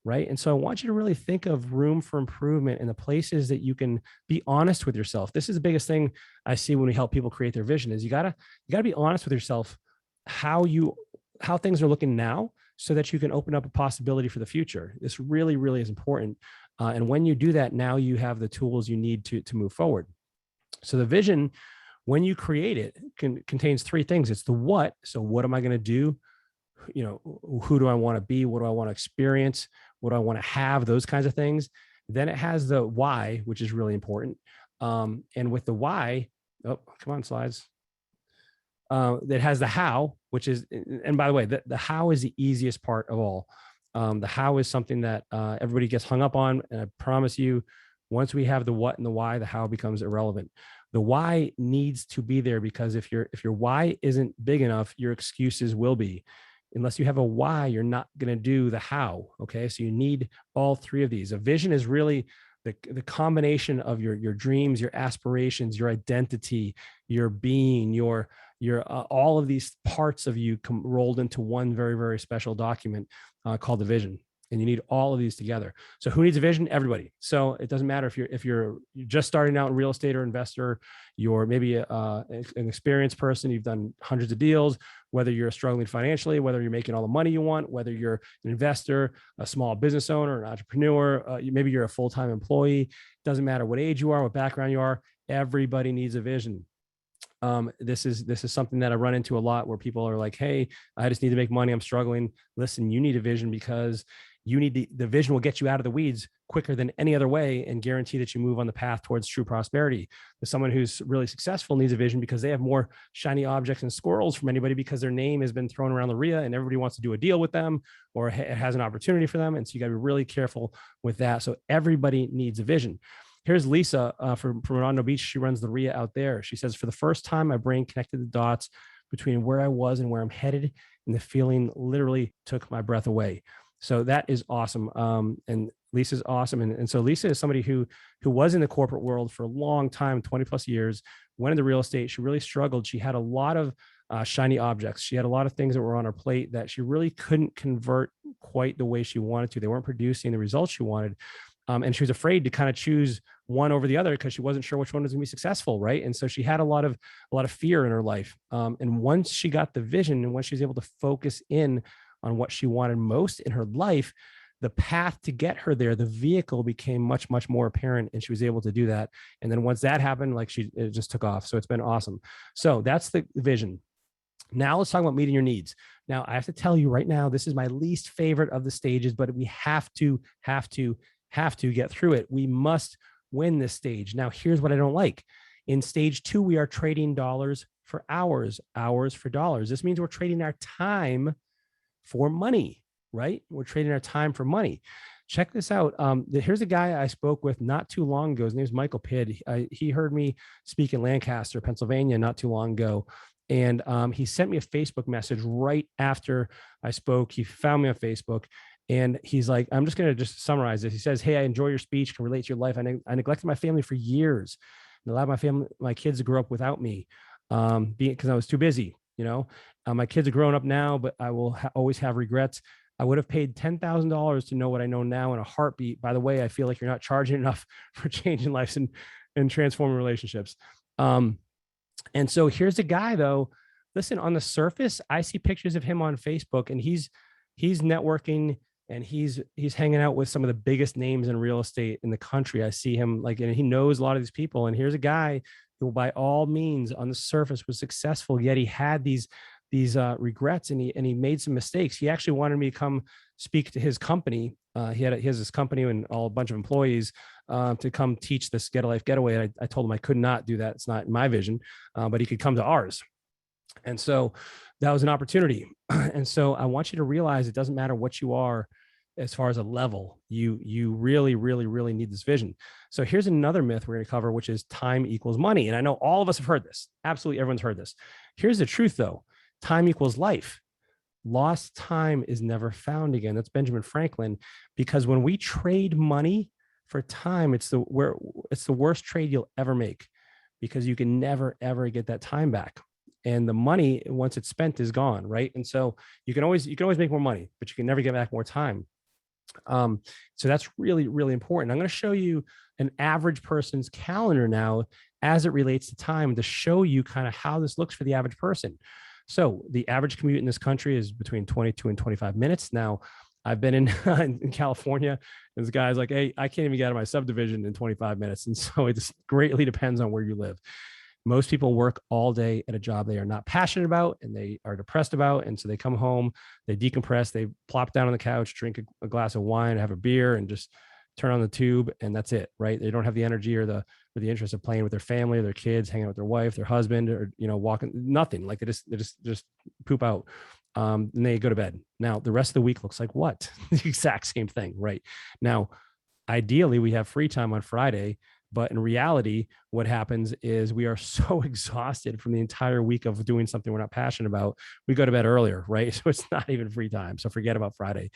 right? And so I want you to really think of room for improvement in the places that you can be honest with yourself. This is the biggest thing I see when we help people create their vision is you gotta be honest with yourself how things are looking now so that you can open up a possibility for the future. This really, really is important. And when you do that, now you have the tools you need to move forward. So the vision, when you create it, contains 3 things. It's the what. So what am I going to do? Who do I want to be? What do I want to experience? What do I want to have? Those kinds of things. Then it has the why, which is really important. And with the why, oh, come on, slides. It has the how, which is, and by the way, the how is the easiest part of all. The how is something that everybody gets hung up on. And I promise you, once we have the what and the why, the how becomes irrelevant. The why needs to be there, because if your why isn't big enough, your excuses will be. Unless you have a why, you're not going to do the how. Okay. So you need all three of these. A vision is really the combination of your dreams, your aspirations, your identity, your being, your all of these parts of you rolled into one very, very special document called the vision. And you need all of these together. So who needs a vision? Everybody. So it doesn't matter if you're just starting out in real estate or investor, you're maybe an experienced person, you've done hundreds of deals, whether you're struggling financially, whether you're making all the money you want, whether you're an investor, a small business owner, an entrepreneur, maybe you're a full-time employee. Doesn't matter what age you are, what background you are. Everybody needs a vision. This is something that I run into a lot, where people are like, hey, I just need to make money, I'm struggling. Listen, you need a vision, because you need the vision will get you out of the weeds quicker than any other way, and guarantee that you move on the path towards true prosperity. But someone who's really successful needs a vision, because they have more shiny objects and squirrels from anybody, because their name has been thrown around the REIA and everybody wants to do a deal with them, or it has an opportunity for them. And so you got to be really careful with that. So everybody needs a vision. Here's Lisa from Redondo Beach. She runs the REIA out there. She says, for the first time, my brain connected the dots between where I was and where I'm headed, and the feeling literally took my breath away. So that is awesome. And Lisa's awesome. And so Lisa is somebody who was in the corporate world for a long time, 20 plus years, went into real estate. She really struggled. She had a lot of shiny objects. She had a lot of things that were on her plate that she really couldn't convert quite the way she wanted to. They weren't producing the results she wanted. And she was afraid to kind of choose one over the other, because she wasn't sure which one was going to be successful. Right. And so she had a lot of fear in her life. And once she got the vision, and once she was able to focus in on what she wanted most in her life, the path to get her there, the vehicle became much, much more apparent, and she was able to do that. And then once that happened, it just took off. So it's been awesome. So that's the vision. Now let's talk about meeting your needs. Now I have to tell you right now, this is my least favorite of the stages, but we have to get through it. We must win this stage. Now, here's what I don't like. In stage 2, we are trading dollars for hours, hours for dollars. This means we're trading our time for money, right? We're trading our time for money. Check this out. Here's a guy I spoke with not too long ago. His name's Michael Pidd. He heard me speak in Lancaster, Pennsylvania, not too long ago. And he sent me a Facebook message right after I spoke. He found me on Facebook. And he's like, I'm just going to just summarize this. He says, hey, I enjoy your speech, can relate to your life. I neglected my family for years, and allowed my kids to grow up without me, because I was too busy. My kids are growing up now, but I will always have regrets. I would have paid $10,000 to know what I know now in a heartbeat. By the way, I feel like you're not charging enough for changing lives and transforming relationships. And so here's a guy, though. Listen, on the surface, I see pictures of him on Facebook, and he's networking, and he's hanging out with some of the biggest names in real estate in the country. I see him and he knows a lot of these people. And here's a guy who, by all means, on the surface was successful, yet he had these regrets, and he made some mistakes. He actually wanted me to come speak to his company. He has this company and a bunch of employees to come teach this Get a Life Getaway. And I told him I could not do that. It's not my vision, but he could come to ours. And so that was an opportunity. And so I want you to realize it doesn't matter what you are as far as a level, you really, really, really need this vision. So here's another myth we're going to cover, which is time equals money. And I know all of us have heard this. Absolutely everyone's heard this. Here's the truth, though. Time equals life. Lost time is never found again. That's Benjamin Franklin. Because when we trade money for time, it's the worst trade you'll ever make, because you can never, ever get that time back. And the money, once it's spent, is gone, right? And so you can always make more money, but you can never get back more time. So that's really, really important. I'm going to show you an average person's calendar now as it relates to time, to show you kind of how this looks for the average person. So the average commute in this country is between 22 and 25 minutes. Now, I've been in California, and this guy's like, hey, I can't even get out of my subdivision in 25 minutes. And so it just greatly depends on where you live. Most people work all day at a job they are not passionate about and they are depressed about. And so they come home, they decompress, they plop down on the couch, drink a glass of wine, have a beer, and just turn on the tube. And that's it, right? They don't have the energy or the interest of playing with their family or their kids, hanging out with their wife, their husband, or, walking, nothing. Like they just poop out. And they go to bed. Now, the rest of the week looks like what? The exact same thing, right? Now, ideally, we have free time on Friday, But in reality, what happens is we are so exhausted from the entire week of doing something we're not passionate about. We go to bed earlier, right? So it's not even free time. So forget about Friday.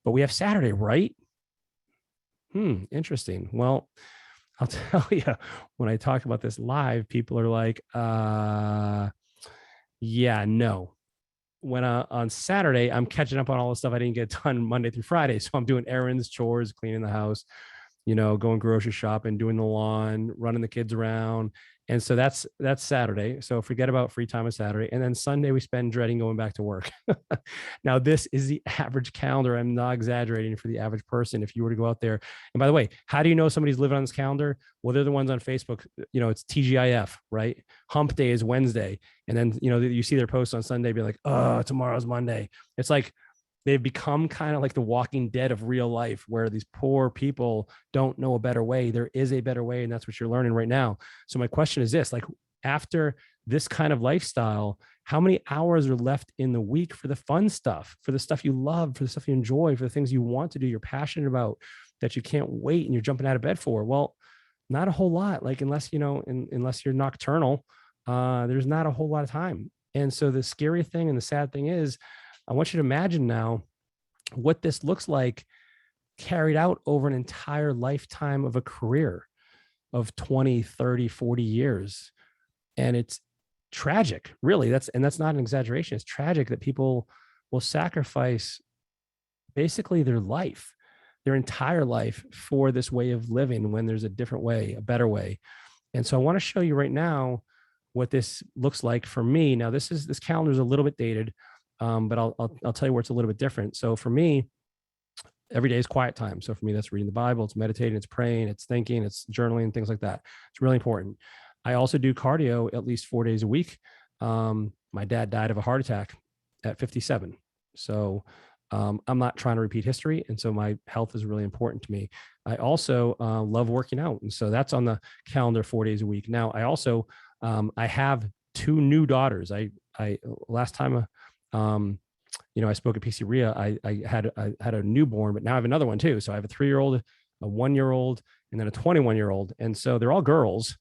But we have Saturday, right? Interesting. Well, I'll tell you, when I talk about this live, people are like, yeah, no. When on Saturday, I'm catching up on all the stuff I didn't get done Monday through Friday. So I'm doing errands, chores, cleaning the house, going grocery shopping, doing the lawn, running the kids around. And so that's Saturday. So forget about free time on Saturday. And then Sunday, we spend dreading going back to work. Now, this is the average calendar. I'm not exaggerating for the average person. If you were to go out there, and by the way, how do you know somebody's living on this calendar? Well, they're the ones on Facebook, it's TGIF, right? Hump day is Wednesday. And then, you see their posts on Sunday, be like, oh, tomorrow's Monday. It's like, they've become kind of like the Walking Dead of real life, where these poor people don't know a better way. There is a better way. And that's what you're learning right now. So my question is this, like, after this kind of lifestyle, how many hours are left in the week for the fun stuff, for the stuff you love, for the stuff you enjoy, for the things you want to do, you're passionate about, that you can't wait and you're jumping out of bed for? Well, not a whole lot. Like, unless you're nocturnal, there's not a whole lot of time. And so the scary thing and the sad thing is, I want you to imagine now what this looks like carried out over an entire lifetime of a career of 20, 30, 40 years. And it's tragic, really. That's not an exaggeration. It's tragic that people will sacrifice basically their life, their entire life, for this way of living, when there's a different way, a better way. And so I want to show you right now what this looks like for me. Now, this calendar is a little bit dated. But I'll tell you where it's a little bit different. So for me, every day is quiet time. So for me, that's reading the Bible, it's meditating, it's praying, it's thinking, it's journaling, things like that. It's really important. I also do cardio at least 4 days a week. My dad died of a heart attack at 57. So I'm not trying to repeat history. And so my health is really important to me. I also love working out. And so that's on the calendar 4 days a week. Now, I also, I have 2 new daughters. Last time, I spoke at PCREIA. I had a newborn, but now I have another one too. So I have a 3-year-old, a 1-year-old, and then a 21-year-old. And so they're all girls.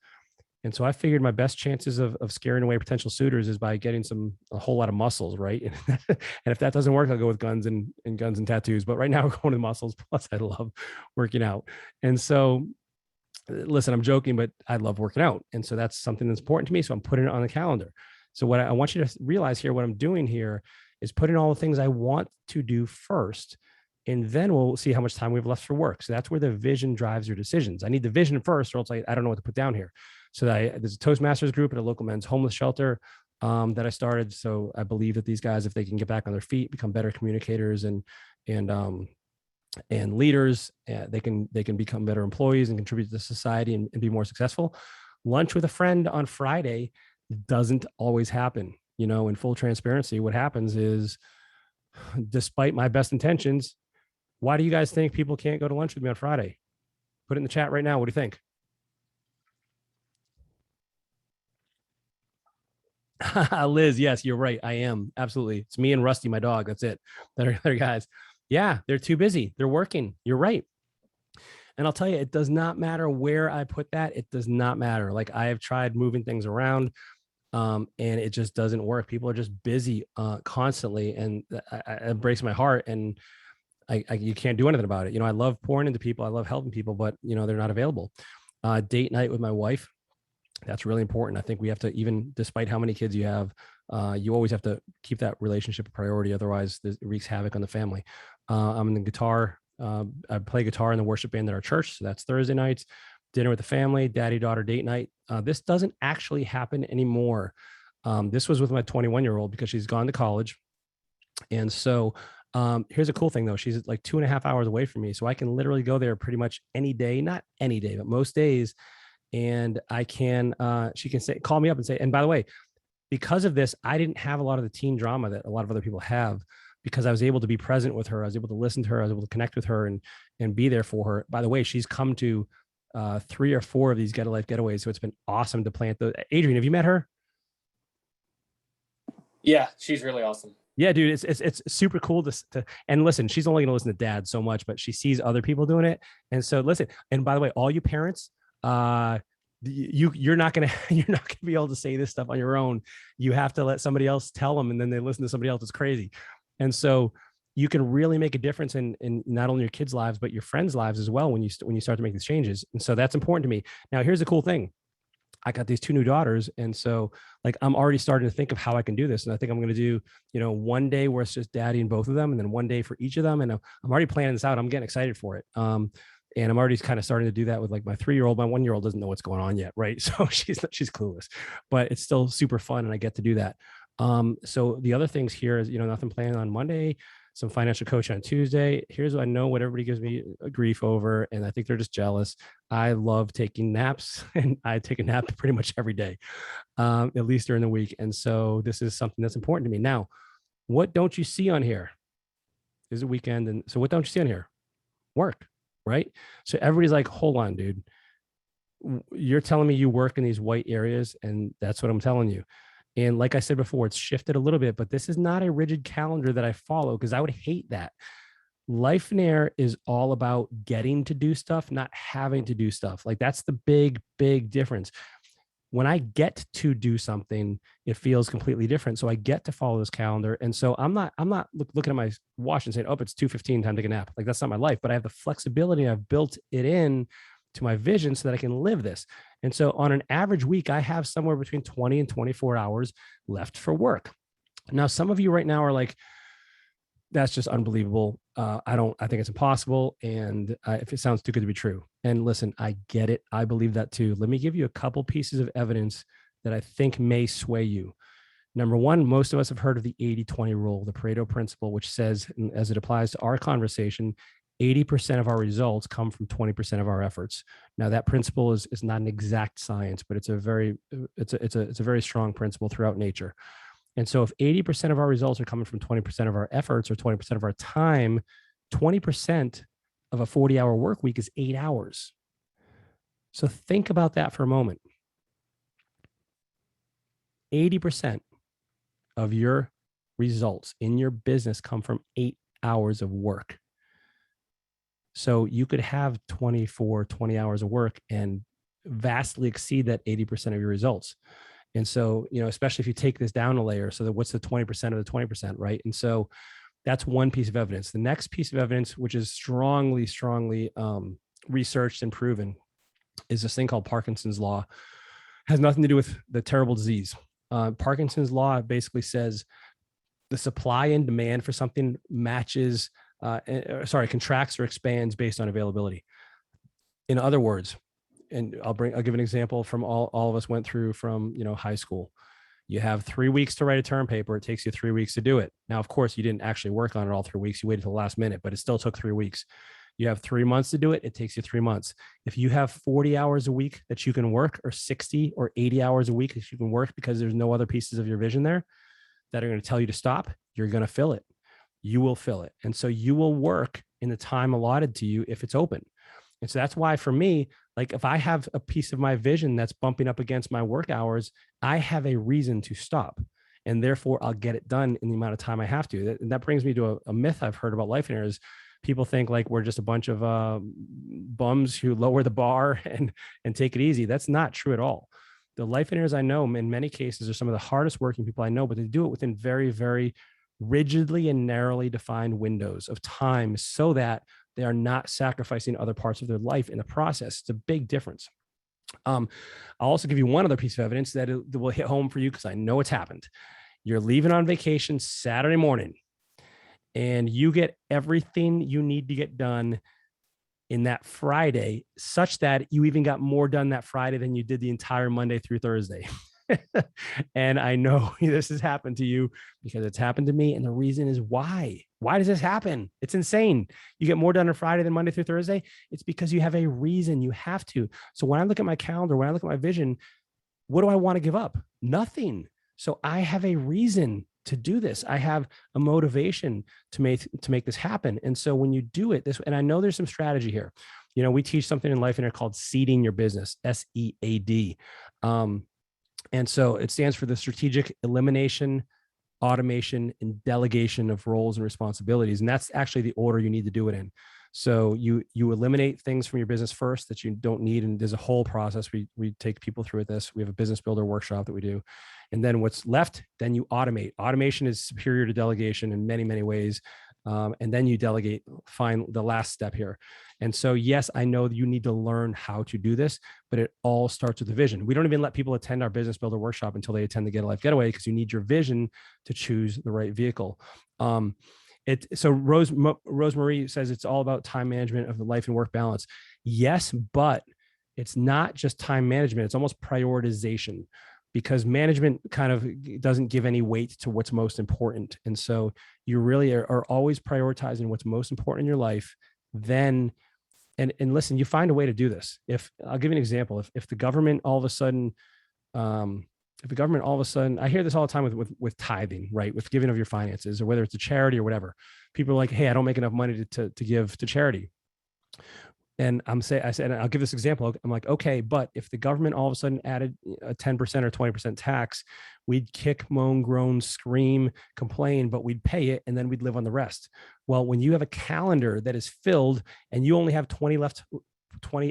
And so I figured my best chances of scaring away potential suitors is by getting a whole lot of muscles, right? And if that doesn't work, I'll go with guns and tattoos. But right now we're going to muscles. Plus, I love working out. And so, listen, I'm joking, but I love working out. And so that's something that's important to me. So I'm putting it on the calendar. So what I want you to realize here, what I'm doing here is putting all the things I want to do first, and then we'll see how much time we have left for work. So that's where the vision drives your decisions. I need the vision first, or else I don't know what to put down here. So there's a Toastmasters group at a local men's homeless shelter that I started. So I believe that these guys, if they can get back on their feet, become better communicators and leaders, they can become better employees and contribute to society and be more successful. Lunch with a friend on Friday doesn't always happen. In full transparency, what happens is, despite my best intentions, why do you guys think people can't go to lunch with me on Friday? Put it in the chat right now. What do you think? Liz, yes, you're right. I am. Absolutely. It's me and Rusty, my dog. That's it. They're guys. Yeah, they're too busy. They're working. You're right. And I'll tell you, it does not matter where I put that. It does not matter. Like, I have tried moving things around. And it just doesn't work. People are just busy constantly, and it breaks my heart. And you can't do anything about it. I love pouring into people. I love helping people, but they're not available. Date night with my wife, that's really important. I think we have to, even despite how many kids you have, you always have to keep that relationship a priority. Otherwise, it wreaks havoc on the family. I'm in the guitar. I play guitar in the worship band at our church. So that's Thursday nights. Dinner with the family, daddy-daughter date night. This doesn't actually happen anymore. This was with my 21-year-old because she's gone to college. And so here's a cool thing, though. She's like 2.5 hours away from me. So I can literally go there pretty much any day, not any day, but most days. And I can, she can call me up and say, and by the way, because of this, I didn't have a lot of the teen drama that a lot of other people have, because I was able to be present with her. I was able to listen to her. I was able to connect with her and be there for her. By the way, she's come to 3 or 4 of these Get a Life getaways. So it's been awesome to plant those. Adrian, have you met her? Yeah, she's really awesome. Yeah, dude, it's super cool to and listen, she's only going to listen to Dad so much, but she sees other people doing it. And so listen, and by the way, all you parents, you're not going to, you're not going to be able to say this stuff on your own. You have to let somebody else tell them, and then they listen to somebody else. It's crazy. And so you can really make a difference in not only your kids' lives, but your friends' lives as well when you start to make these changes. And so that's important to me. Now, here's the cool thing. I got these 2 new daughters. And so like, I'm already starting to think of how I can do this. And I think I'm going to do, one day where it's just daddy and both of them, and then one day for each of them. And I'm already planning this out. I'm getting excited for it. And I'm already kind of starting to do that with like my 3-year-old. My 1-year-old doesn't know what's going on yet. Right. So she's clueless, but it's still super fun. And I get to do that. So the other things here is, nothing planned on Monday, some financial coaching on Tuesday. Here's what I know what everybody gives me grief over. And I think they're just jealous. I love taking naps, and I take a nap pretty much every day, at least during the week. And so this is something that's important to me. Now, what don't you see on here? Is a weekend. And so what don't you see on here? Work. Right. So everybody's like, hold on, dude. You're telling me you work in these white areas, and that's what I'm telling you. And like I said before, it's shifted a little bit, but this is not a rigid calendar that I follow, because I would hate that. Lifeonaire is all about getting to do stuff, not having to do stuff. Like that's the big, big difference. When I get to do something, it feels completely different. So I get to follow this calendar. And so I'm not looking at my watch and saying, oh, it's 2:15, time to take a nap. Like that's not my life, but I have the flexibility. I've built it in to my vision so that I can live this. And so on an average week, I have somewhere between 20 and 24 hours left for work. Now, some of you right now are like, that's just unbelievable. I think it's impossible. And if it sounds too good to be true. And listen, I get it. I believe that too. Let me give you a couple pieces of evidence that I think may sway you. Number one, most of us have heard of the 80-20 rule, the Pareto principle, which says, as it applies to our conversation, 80% of our results come from 20% of our efforts. Now, that principle is not an exact science, but it's a very strong principle throughout nature. And so if 80% of our results are coming from 20% of our efforts or 20% of our time, 20% of a 40-hour work week is 8 hours. So think about that for a moment. 80% of your results in your business come from 8 hours of work. So you could have 24, 20 hours of work and vastly exceed that 80% of your results. And so, especially if you take this down a layer, so that what's the 20% of the 20%, right? And so that's one piece of evidence. The next piece of evidence, which is strongly researched and proven, is this thing called Parkinson's law. It has nothing to do with the terrible disease. Parkinson's law basically says the supply and demand for something contracts or expands based on availability. In other words, and I'll give an example from all of us went through from, high school. You have 3 weeks to write a term paper. It takes you 3 weeks to do it. Now, of course, you didn't actually work on it all 3 weeks. You waited till the last minute, but it still took 3 weeks. You have 3 months to do it. It takes you 3 months. If you have 40 hours a week that you can work, or 60 or 80 hours a week that you can work because there's no other pieces of your vision there that are going to tell you to stop, you're going to fill it. You will fill it. And so you will work in the time allotted to you if it's open. And so that's why for me, like if I have a piece of my vision that's bumping up against my work hours, I have a reason to stop. And therefore I'll get it done in the amount of time I have to. And that brings me to a myth I've heard about Lifeonaire is people think like we're just a bunch of bums who lower the bar and take it easy. That's not true at all. The Lifeonaires I know in many cases are some of the hardest working people I know, but they do it within very, very rigidly and narrowly defined windows of time so that they are not sacrificing other parts of their life in the process. It's a big difference. I'll also give you one other piece of evidence that will hit home for you because I know it's happened. You're leaving on vacation Saturday morning and you get everything you need to get done in that Friday, such that you even got more done that Friday than you did the entire Monday through Thursday. And I know this has happened to you because it's happened to me. And the reason is why? Why does this happen? It's insane. You get more done on Friday than Monday through Thursday. It's because you have a reason. You have to. So when I look at my calendar, when I look at my vision, what do I want to give up? Nothing. So I have a reason to do this. I have a motivation to make this happen. And so when you do it this, and I know there's some strategy here, we teach something in Lifeonaire called seeding your business, SEAD. And so it stands for the strategic elimination, automation, and delegation of roles and responsibilities. And that's actually the order you need to do it in. So you eliminate things from your business first that you don't need. And there's a whole process. We take people through this. We have a business builder workshop that we do. And then what's left, then you automate. Automation is superior to delegation in many, many ways. And then you delegate, find the last step here. And so, yes, I know that you need to learn how to do this, but it all starts with the vision. We don't even let people attend our business builder workshop until they attend the Get a Life Getaway, because you need your vision to choose the right vehicle. So Rosemarie says it's all about time management of the life and work balance. Yes, but it's not just time management. It's almost prioritization, because management kind of doesn't give any weight to what's most important. And so you really are always prioritizing what's most important in your life. Then, and listen, you find a way to do this. If I'll give you an example, if the government all of a sudden, I hear this all the time with tithing, right? With giving of your finances, or whether it's a charity or whatever. People are like, hey, I don't make enough money to give to charity. And I said, I'll give this example. I'm like, okay, but if the government all of a sudden added a 10% or 20% tax, we'd kick, moan, groan, scream, complain, but we'd pay it, and then we'd live on the rest. Well, when you have a calendar that is filled and you only have 20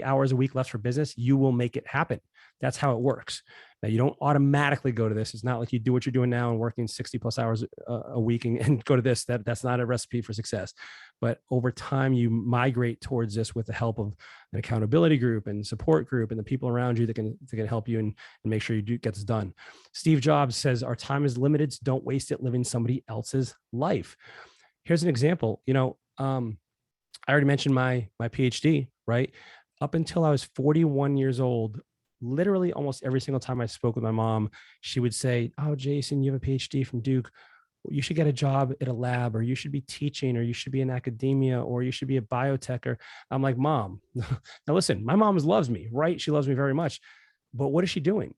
hours a week left for business, you will make it happen. That's how it works. Now, you don't automatically go to this. It's not like you do what you're doing now and working 60 plus hours a week and go to this. That's not a recipe for success. But over time, you migrate towards this with the help of an accountability group and support group and the people around you that can help you and make sure you get this done. Steve Jobs says, our time is limited, so don't waste it living somebody else's life. Here's an example. I already mentioned my PhD, right? Up until I was 41 years old, literally almost every single time I spoke with my mom, she would say, oh, Jason, you have a PhD from Duke. You should get a job at a lab, or you should be teaching, or you should be in academia, or you should be a biotech. I'm like, Mom, now listen, my mom loves me, right? She loves me very much. But what is she doing?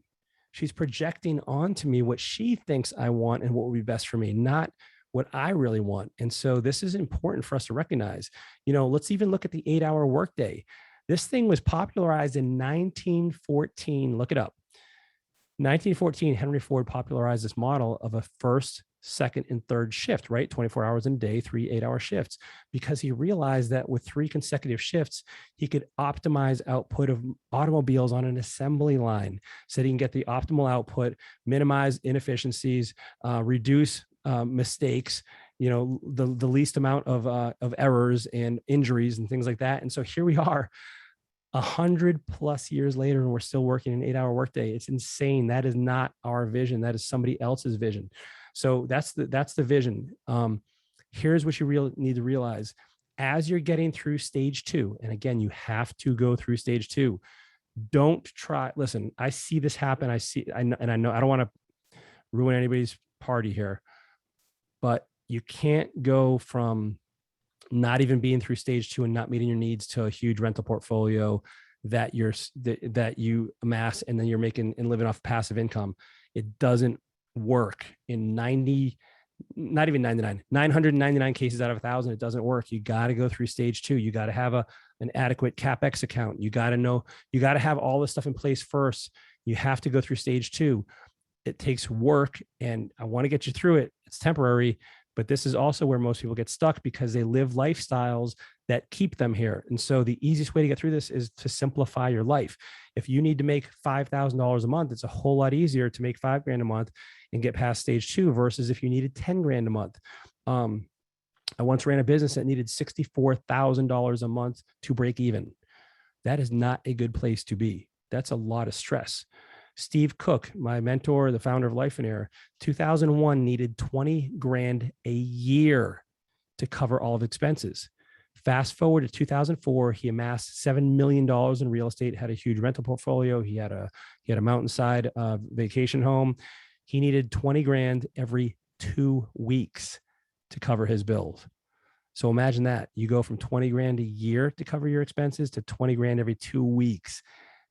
She's projecting onto me what she thinks I want and what would be best for me, not what I really want. And so this is important for us to recognize. Let's even look at the 8-hour workday. This thing was popularized in 1914. Look it up. 1914, Henry Ford popularized this model of a first, second, and third shift, right? 24 hours in a day, 3 8-hour shifts, because he realized that with 3 consecutive shifts, he could optimize output of automobiles on an assembly line so that he can get the optimal output, minimize inefficiencies, reduce mistakes, the least amount of errors and injuries and things like that. And so here we are 100+ years later, and we're still working an 8-hour workday. It's insane. That is not our vision. That is somebody else's vision. So that's the vision. Here's what you need to realize as you're getting through stage 2. And again, you have to go through stage 2. Don't try. Listen, I see this happen. I know, I don't want to ruin anybody's party here, but you can't go from not even being through stage 2 and not meeting your needs to a huge rental portfolio that you amass, and then you're making and living off passive income. It doesn't work in 999 cases out of 1,000. It doesn't work. You got to go through stage 2. You got to have an adequate CapEx account. You got to have all this stuff in place first. You have to go through stage 2. It takes work, and I want to get you through it. It's temporary. But this is also where most people get stuck, because they live lifestyles that keep them here. And so the easiest way to get through this is to simplify your life. If you need to make $5,000 a month, it's a whole lot easier to make $5,000 a month and get past stage 2 versus if you needed $10,000 a month. I once ran a business that needed $64,000 a month to break even. That is not a good place to be. That's a lot of stress. Steve Cook, my mentor, the founder of Lifeonaire, 2001 needed $20,000 a year to cover all of expenses. Fast forward to 2004, he amassed $7 million in real estate, had a huge rental portfolio. He had a mountainside vacation home. He needed $20,000 every 2 weeks to cover his bills. So imagine that. You go from $20,000 a year to cover your expenses to $20,000 every 2 weeks.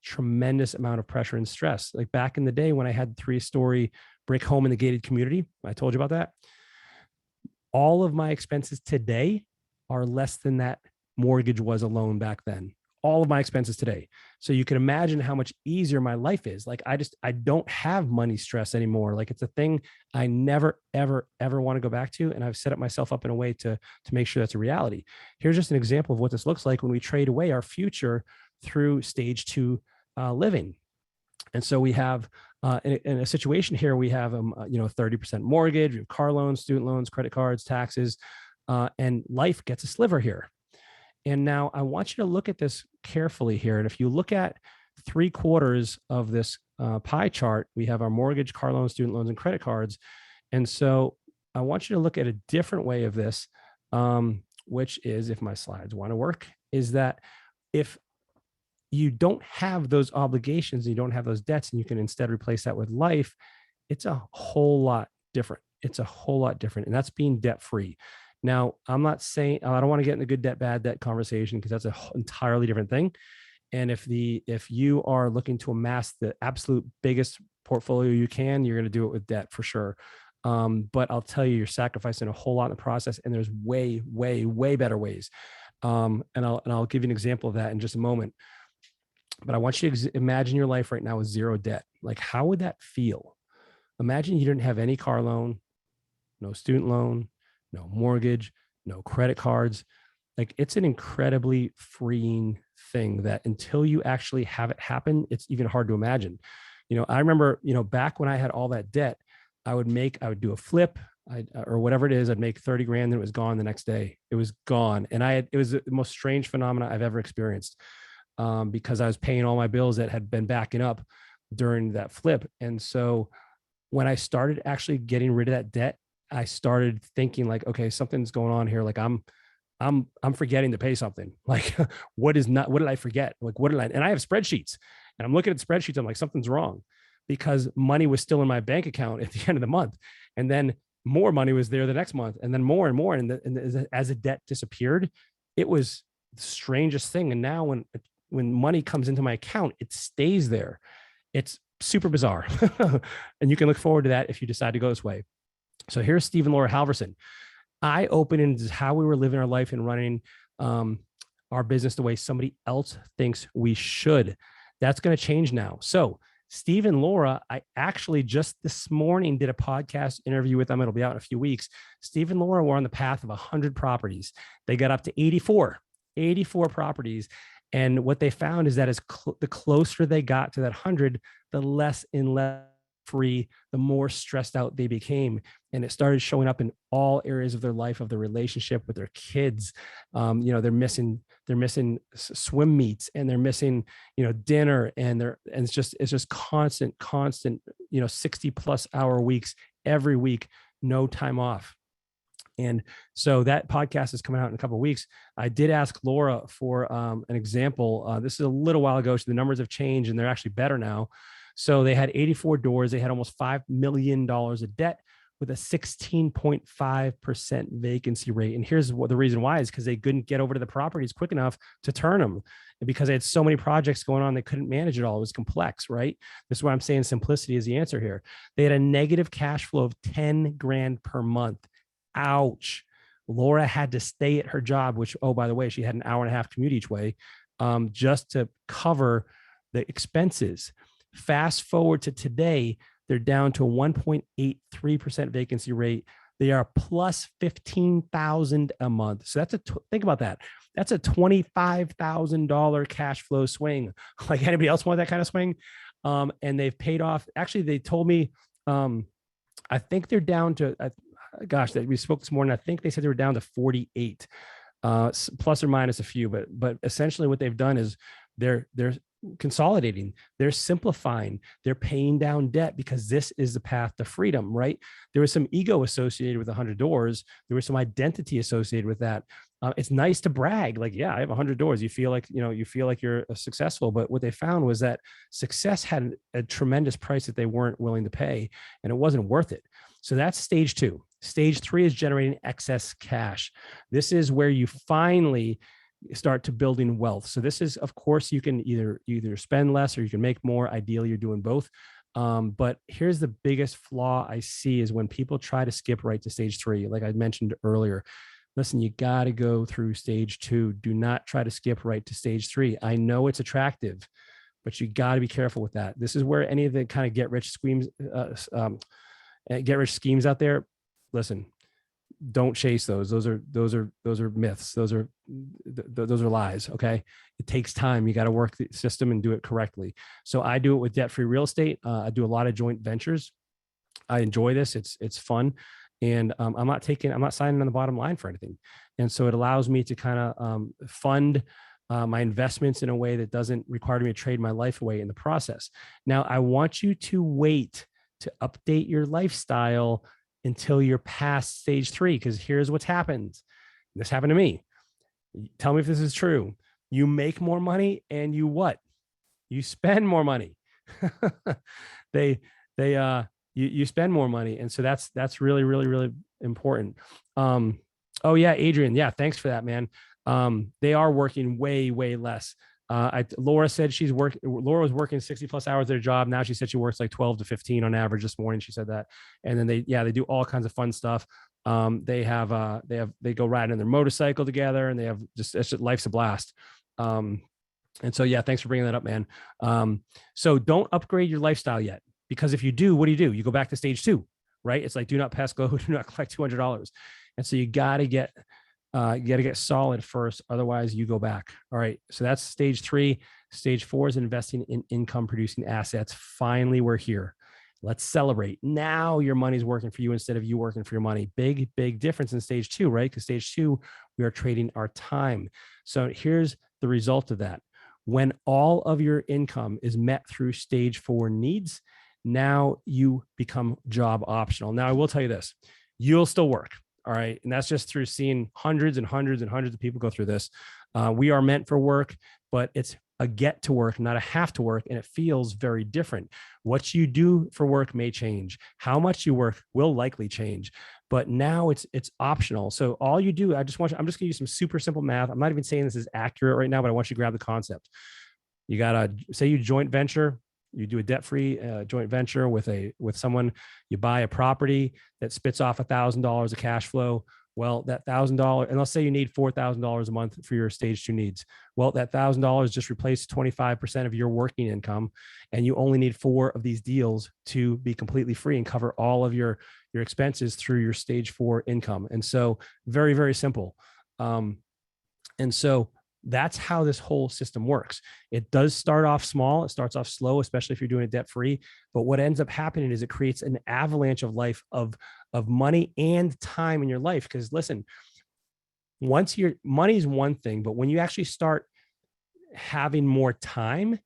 Tremendous amount of pressure and stress. Like back in the day when I had 3-story brick home in the gated community, I told you about that. All of my expenses today are less than that mortgage was alone back then. all of my expenses today. So you can imagine how much easier my life is. Like I don't have money stress anymore. Like it's a thing I never, ever, ever want to go back to. And I've set up myself up in a way to make sure that's a reality. Here's just an example of what this looks like when we trade away our future through stage 2 living. And so we have in a situation here, we have 30% mortgage, we have car loans, student loans, credit cards, taxes, and life gets a sliver here. And now I want you to look at this carefully here. And if you look at 3/4 of this pie chart, we have our mortgage, car loans, student loans, and credit cards. And so I want you to look at a different way of this, which is, if my slides want to work, is that if you don't have those obligations, you don't have those debts, and you can instead replace that with life, it's a whole lot different. It's a whole lot different. And that's being debt free. Now, I'm not saying, I don't want to get in the good debt, bad debt conversation, because that's an entirely different thing. And if you are looking to amass the absolute biggest portfolio you can, you're going to do it with debt for sure. But I'll tell you, you're sacrificing a whole lot in the process, and there's way, way, way better ways. And I'll give you an example of that in just a moment. But I want you to imagine your life right now with zero debt. Like, how would that feel? Imagine you didn't have any car loan, no student loan, no mortgage, no credit cards. Like, it's an incredibly freeing thing that until you actually have it happen, it's even hard to imagine. I remember, back when I had all that debt, I would do a flip or whatever it is. I'd make 30 grand and it was gone the next day. It was gone. And it was the most strange phenomena I've ever experienced, because I was paying all my bills that had been backing up during that flip. And so when I started actually getting rid of that debt, I started thinking like, okay, something's going on here. Like I'm forgetting to pay something. Like, what did I forget? Like, and I have spreadsheets, and I'm looking at spreadsheets. I'm like, something's wrong, because money was still in my bank account at the end of the month. And then more money was there the next month, and then more and more. And as the debt disappeared, it was the strangest thing. And now when money comes into my account, it stays there. It's super bizarre. And you can look forward to that if you decide to go this way. So here's Steve and Laura Halverson. Eye-opening is how we were living our life and running our business the way somebody else thinks we should. That's going to change now. So Steve and Laura, I actually just this morning did a podcast interview with them. It'll be out in a few weeks. Steve and Laura were on the path of 100 properties. They got up to 84 properties. And what they found is that the closer they got to that 100, the less and less free, the more stressed out they became. And it started showing up in all areas of their life, of their relationship with their kids. They're missing swim meets, and they're missing, dinner, and it's just constant, 60+ hour weeks every week, no time off. And so that podcast is coming out in a couple of weeks. I did ask Laura for an example. This is a little while ago, so the numbers have changed and they're actually better now. So they had 84 doors. They had almost $5 million of debt with a 16.5% vacancy rate. And here's the reason why is because they couldn't get over to the properties quick enough to turn them. And because they had so many projects going on, they couldn't manage it all. It was complex, right? This is why I'm saying simplicity is the answer here. They had a negative cash flow of 10 grand per month. Ouch. Laura had to stay at her job, which, oh, by the way, she had an hour and a half commute each way, just to cover the expenses. Fast forward to today, they're down to a 1.83% vacancy rate. They are plus 15,000 a month. So think about that. That's a $25,000 cash flow swing. Like, anybody else want that kind of swing? And they've paid off. Actually, they told me, I think they're down to, we spoke this morning. I think they said they were down to 48, plus or minus a few, but essentially what they've done is they're consolidating, they're simplifying, they're paying down debt, because this is the path to freedom, right? There was some ego associated with 100 doors. There was some identity associated with that. It's nice to brag, like, yeah, I have 100 doors. You feel like you're successful. But what they found was that success had a tremendous price that they weren't willing to pay, and it wasn't worth it. So that's stage 2. Stage 3 is generating excess cash. This is where you finally start to building wealth. So this is, of course, you can either spend less or you can make more. Ideally, you're doing both. But here's the biggest flaw I see is when people try to skip right to stage 3, like I mentioned earlier. listen, you got to go through stage 2. Do not try to skip right to stage 3. I know it's attractive, but you got to be careful with that. This is where any of the kind of get rich schemes out there, listen, don't chase those. Those are myths. Those are lies. Okay. It takes time. You got to work the system and do it correctly. So I do it with debt-free real estate. I do a lot of joint ventures. I enjoy this. It's fun. And I'm not signing on the bottom line for anything. And so it allows me to kind of fund my investments in a way that doesn't require me to trade my life away in the process. Now, I want you to wait to update your lifestyle until you're past stage 3, because here's what's happened. This happened to me. Tell me if this is true. You make more money and you what? You spend more money. You spend more money. And so that's really, really, really important. Oh yeah, Adrian. Yeah. Thanks for that, man. They are working way, way less. Laura said Laura was working 60+ hours at their job. Now she said she works like 12 to 15 on average this morning. She said that. And then they do all kinds of fun stuff. They go riding on their motorcycle together, and they have life's a blast. And so, yeah, thanks for bringing that up, man. So don't upgrade your lifestyle yet, because if you do, what do? You go back to stage 2, right? It's like, do not pass go, do not collect $200. And so you got to get solid first. Otherwise you go back. All right. So that's stage 3. Stage 4 is investing in income producing assets. Finally, we're here. Let's celebrate. Now your money's working for you instead of you working for your money. Big, big difference in stage 2, right? Because stage 2, we are trading our time. So here's the result of that. When all of your income is met through stage 4 needs, now you become job optional. Now I will tell you this, you'll still work. All right. And that's just through seeing hundreds and hundreds and hundreds of people go through this. We are meant for work, but it's a get to work, not a have to work. And it feels very different. What you do for work may change. How much you work will likely change, but now it's optional. So all you do, I'm just going to use some super simple math. I'm not even saying this is accurate right now, but I want you to grab the concept. You got to say you joint venture. You do a debt-free joint venture with someone. You buy a property that spits off $1,000 of cash flow. Well, that $1,000, and let's say you need $4,000 a month for your stage 2 needs. Well, that $1,000 just replaced 25% of your working income, and you only need 4 of these deals to be completely free and cover all of your expenses through your stage 4 income. And so, very, very simple. And so that's how this whole system works. It does start off small. It starts off slow, especially if you're doing it debt free. But what ends up happening is it creates an avalanche of life of money and time in your life. Because listen, once your money is one thing, but when you actually start having more time,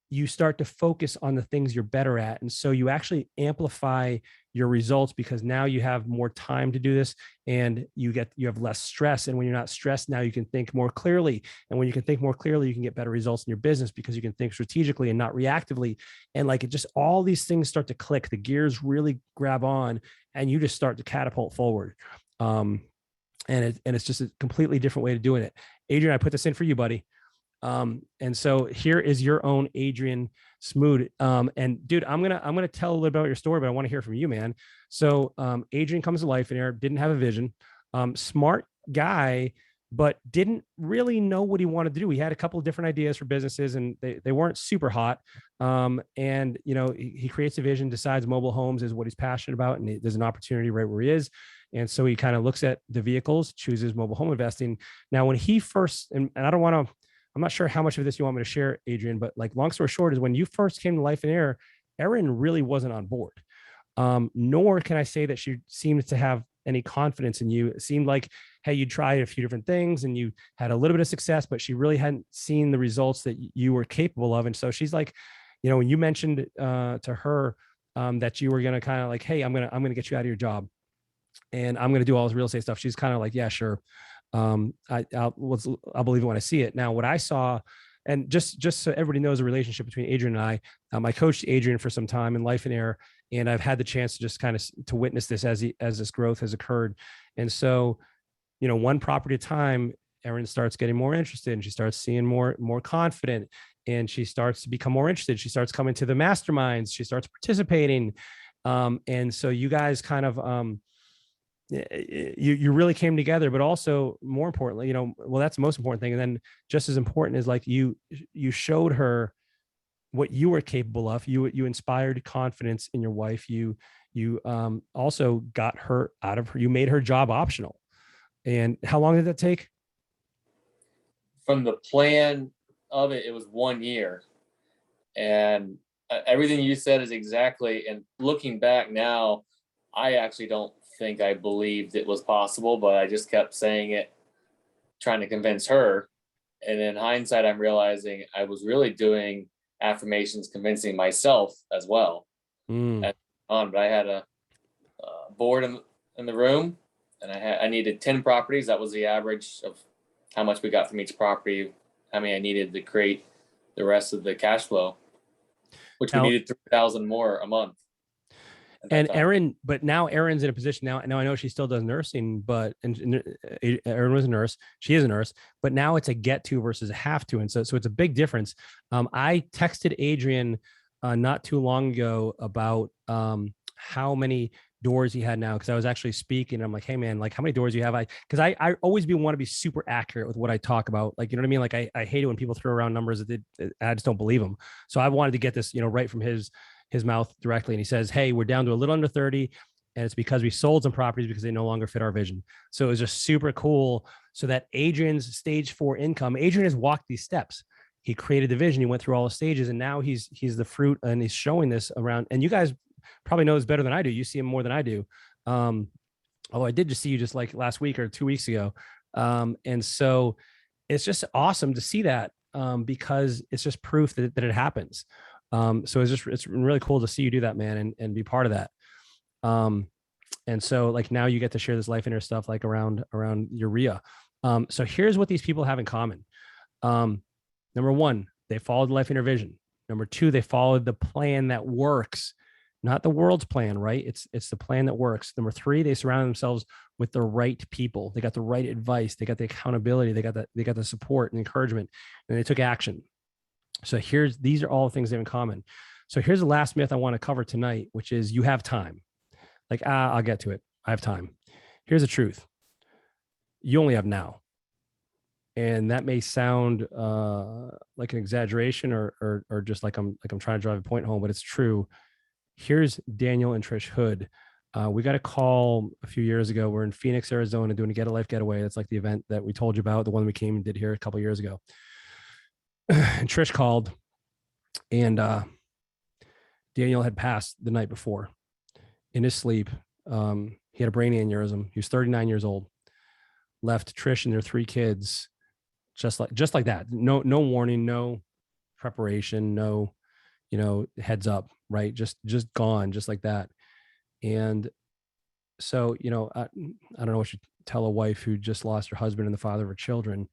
you start to focus on the things you're better at. And so you actually amplify your results because now you have more time to do this, and you have less stress. And when you're not stressed, now you can think more clearly. And when you can think more clearly, you can get better results in your business because you can think strategically and not reactively. And like, it just, all these things start to click, the gears really grab on, and you just start to catapult forward. And it's just a completely different way of doing it. Adrian, I put this in for you, buddy. And so here is your own Adrian Smoot. And dude, I'm going to tell a little bit about your story, but I want to hear from you, man. So, Adrian comes to Lifeonaire, didn't have a vision, smart guy, but didn't really know what he wanted to do. He had a couple of different ideas for businesses, and they weren't super hot. And he creates a vision, decides mobile homes is what he's passionate about. And there's an opportunity right where he is. And so he kind of looks at the vehicles, chooses mobile home investing. Now, when he first, and I'm not sure how much of this you want me to share, Adrian, but like, long story short is, when you first came to Lifeonaire, Erin really wasn't on board. Nor can I say that she seemed to have any confidence in you. It seemed like, hey, you tried a few different things and you had a little bit of success, but she really hadn't seen the results that you were capable of. And so she's like, when you mentioned to her that you were going to kind of like, hey, I'm going to get you out of your job and I'm going to do all this real estate stuff, she's kind of like, yeah, sure. I'll believe it when I see it. Now, what I saw, and just so everybody knows the relationship between Adrian and I coached Adrian for some time in Lifeonaire, and I've had the chance to just kind of to witness this as this growth has occurred. And so, one property at a time, Erin starts getting more interested, and she starts seeing more confident, and she starts to become more interested. She starts coming to the masterminds. She starts participating. And so you guys kind of, you really came together, but also more importantly, well, that's the most important thing. And then just as important is like you showed her what you were capable of. You inspired confidence in your wife. You also got her out of her, you made her job optional. And how long did that take? From the plan of it, it was 1 year. And everything you said is exactly, and looking back now, I actually don't think I believed it was possible, but I just kept saying it, trying to convince her. And in hindsight, I'm realizing I was really doing affirmations, convincing myself as well. But I had a board in the room, and I needed 10 properties. That was the average of how much we got from each property, how many I needed to create the rest of the cash flow, which we needed 3,000 more a month. And Erin, but now Erin's in a position now. Now I know she still does nursing, but and Erin was a nurse. She is a nurse, but now it's a get to versus a have to, and so it's a big difference. I texted Adrian not too long ago about how many doors he had now, because I was actually speaking. I'm like, hey man, like how many doors do you have? Because I always want to be super accurate with what I talk about. Like, you know what I mean? Like I hate it when people throw around numbers that I just don't believe them. So I wanted to get this, right from his mouth directly. And he says, hey, we're down to a little under 30. And it's because we sold some properties because they no longer fit our vision. So it was just super cool. So that Adrian's stage 4 income, Adrian has walked these steps. He created the vision. He went through all the stages, and now he's the fruit, and he's showing this around. And you guys probably know this better than I do. You see him more than I do. Although I did just see you just like last week or 2 weeks ago. And so it's just awesome to see that because it's just proof that it happens. So it's really cool to see you do that, man, and be part of that. And so like now you get to share this Lifeonaire stuff like around your REIA. So here's what these people have in common. Number one, they followed the Lifeonaire vision. Number two, they followed the plan that works, not the world's plan, right? It's the plan that works. Number three, they surrounded themselves with the right people. They got the right advice. They got the accountability. They got the support and encouragement, and they took action. So these are all things they have in common. So here's the last myth I want to cover tonight, which is you have time. Like, I'll get to it. I have time. Here's the truth. You only have now. And that may sound like an exaggeration or just like I'm trying to drive a point home, but it's true. Here's Daniel and Trish Hood. We got a call a few years ago. We're in Phoenix, Arizona, doing a Get a Life Getaway. That's like the event that we told you about, the one we came and did here a couple of years ago. And Trish called, and Daniel had passed the night before in his sleep. He had a brain aneurysm. He was 39 years old. Left Trish and their 3 kids just like that. No warning, no preparation, no heads up, right? Just gone, just like that. And so I don't know what you tell a wife who just lost her husband and the father of her children.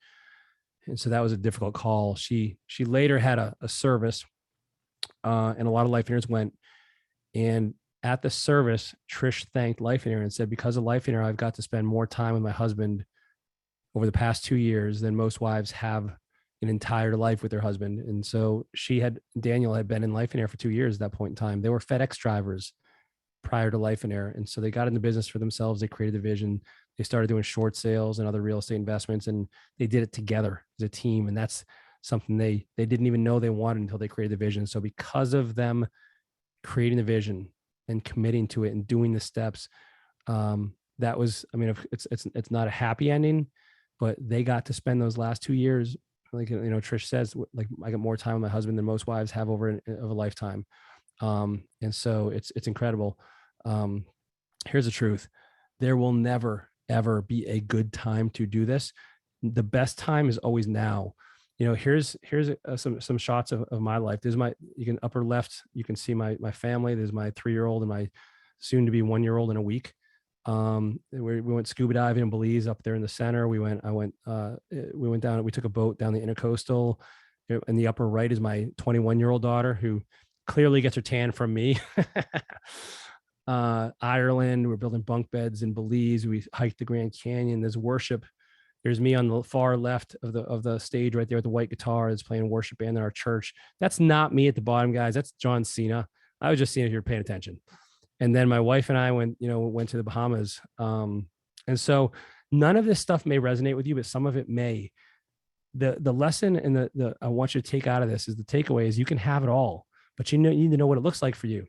And so that was a difficult call. She later had a service, and a lot of Lifeonaires went. And at the service, Trish thanked Lifeonaire and said, because of Lifeonaire, I've got to spend more time with my husband over the past 2 years than most wives have an entire life with their husband. And so Daniel had been in Lifeonaire for 2 years at that point in time. They were FedEx drivers prior to Lifeonaire. And so they got into business for themselves. They created a vision. They started doing short sales and other real estate investments, and they did it together as a team. And that's something they didn't even know they wanted until they created the vision. So because of them creating the vision and committing to it and doing the steps, that was, it's not a happy ending, but they got to spend those last 2 years, like Trish says, like I got more time with my husband than most wives have over a lifetime. And so it's incredible. Here's the truth. There will never, ever be a good time to do this. The best time is always now. Here's some shots of my life. You can upper left, you can see my family. There's my 3-year-old and my soon to be 1-year-old in a week. We went scuba diving in Belize up there in the center. We went down, we took a boat down the intercoastal. In the upper right is my 21-year-old daughter, who clearly gets her tan from me. Ireland, we're building bunk beds in Belize. We hiked the Grand Canyon. There's worship. There's me on the far left of the stage right there with the white guitar that's playing worship band in our church. That's not me at the bottom, guys. That's John Cena. I was just seeing if you're paying attention. And then my wife and I went to the Bahamas. And so none of this stuff may resonate with you, but some of it may. The lesson and the I want you to take out of this is the takeaway is you can have it all, but you need to know what it looks like for you.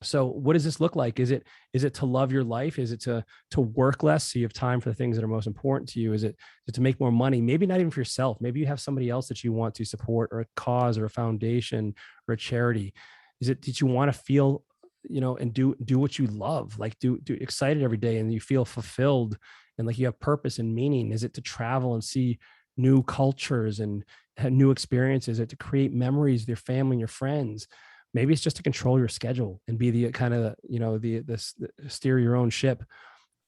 So what does this look like? Is it to love your life? Is it to work less so you have time for the things that are most important to you? Is it to make more money? Maybe not even for yourself. Maybe you have somebody else that you want to support, or a cause or a foundation or a charity. Is it that you want to feel, and do what you love, like do excited every day and you feel fulfilled and like you have purpose and meaning? Is it to travel and see new cultures and have new experiences? Is it to create memories with your family and your friends? Maybe it's just to control your schedule and be the kind of, the steer your own ship,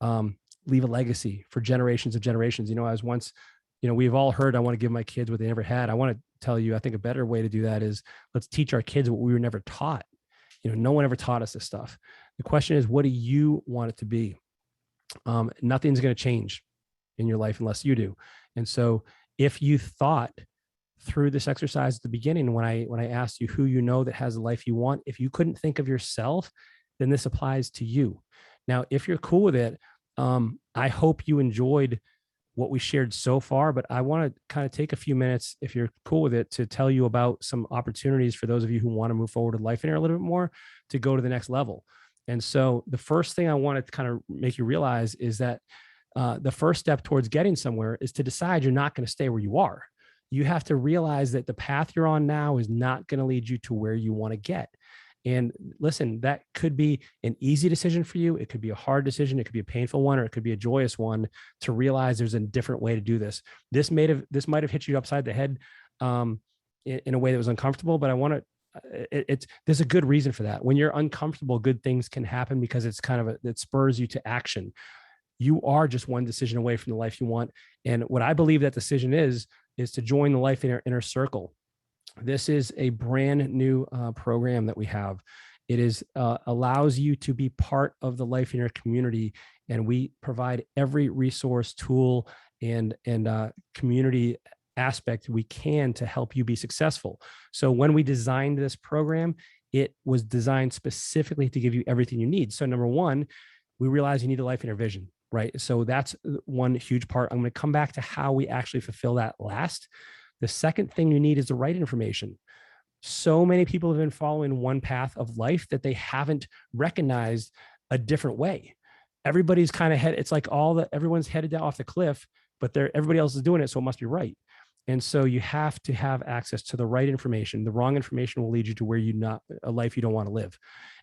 leave a legacy for generations of generations. I was once, we've all heard, I want to give my kids what they never had. I want to tell you, I think a better way to do that is let's teach our kids what we were never taught. No one ever taught us this stuff. The question is, what do you want it to be? Nothing's going to change in your life unless you do. And so if you thought through this exercise at the beginning, when I asked you who that has the life you want, if you couldn't think of yourself, then this applies to you. Now, if you're cool with it, I hope you enjoyed what we shared so far, but I want to kind of take a few minutes, if you're cool with it, to tell you about some opportunities for those of you who want to move forward with Lifeonaire a little bit more to go to the next level. And so the first thing I want to kind of make you realize is that the first step towards getting somewhere is to decide you're not going to stay where you are. You have to realize that the path you're on now is not going to lead you to where you want to get. And listen, that could be an easy decision for you. It could be a hard decision. It could be a painful one, or it could be a joyous one to realize there's a different way to do this. This might have hit you upside the head in a way that was uncomfortable, but I want to, there's a good reason for that. When you're uncomfortable, good things can happen because it's kind of it spurs you to action. You are just one decision away from the life you want. And what I believe that decision is to join the Lifeonaire Inner Circle. This is a brand new program that we have. It is allows you to be part of the Lifeonaire community, and we provide every resource, tool, and community aspect we can to help you be successful. So when we designed this program, it was designed specifically to give you everything you need. So number one, we realize you need a Lifeonaire vision, right? So that's one huge part. I'm going to come back to how we actually fulfill that last. The second thing you need is the right information. So many people have been following one path of life that they haven't recognized a different way. Everybody's kind of it's like everyone's headed down off the cliff, but everybody else is doing it, so it must be right. And so you have to have access to the right information. The wrong information will lead you to where a life you don't want to live.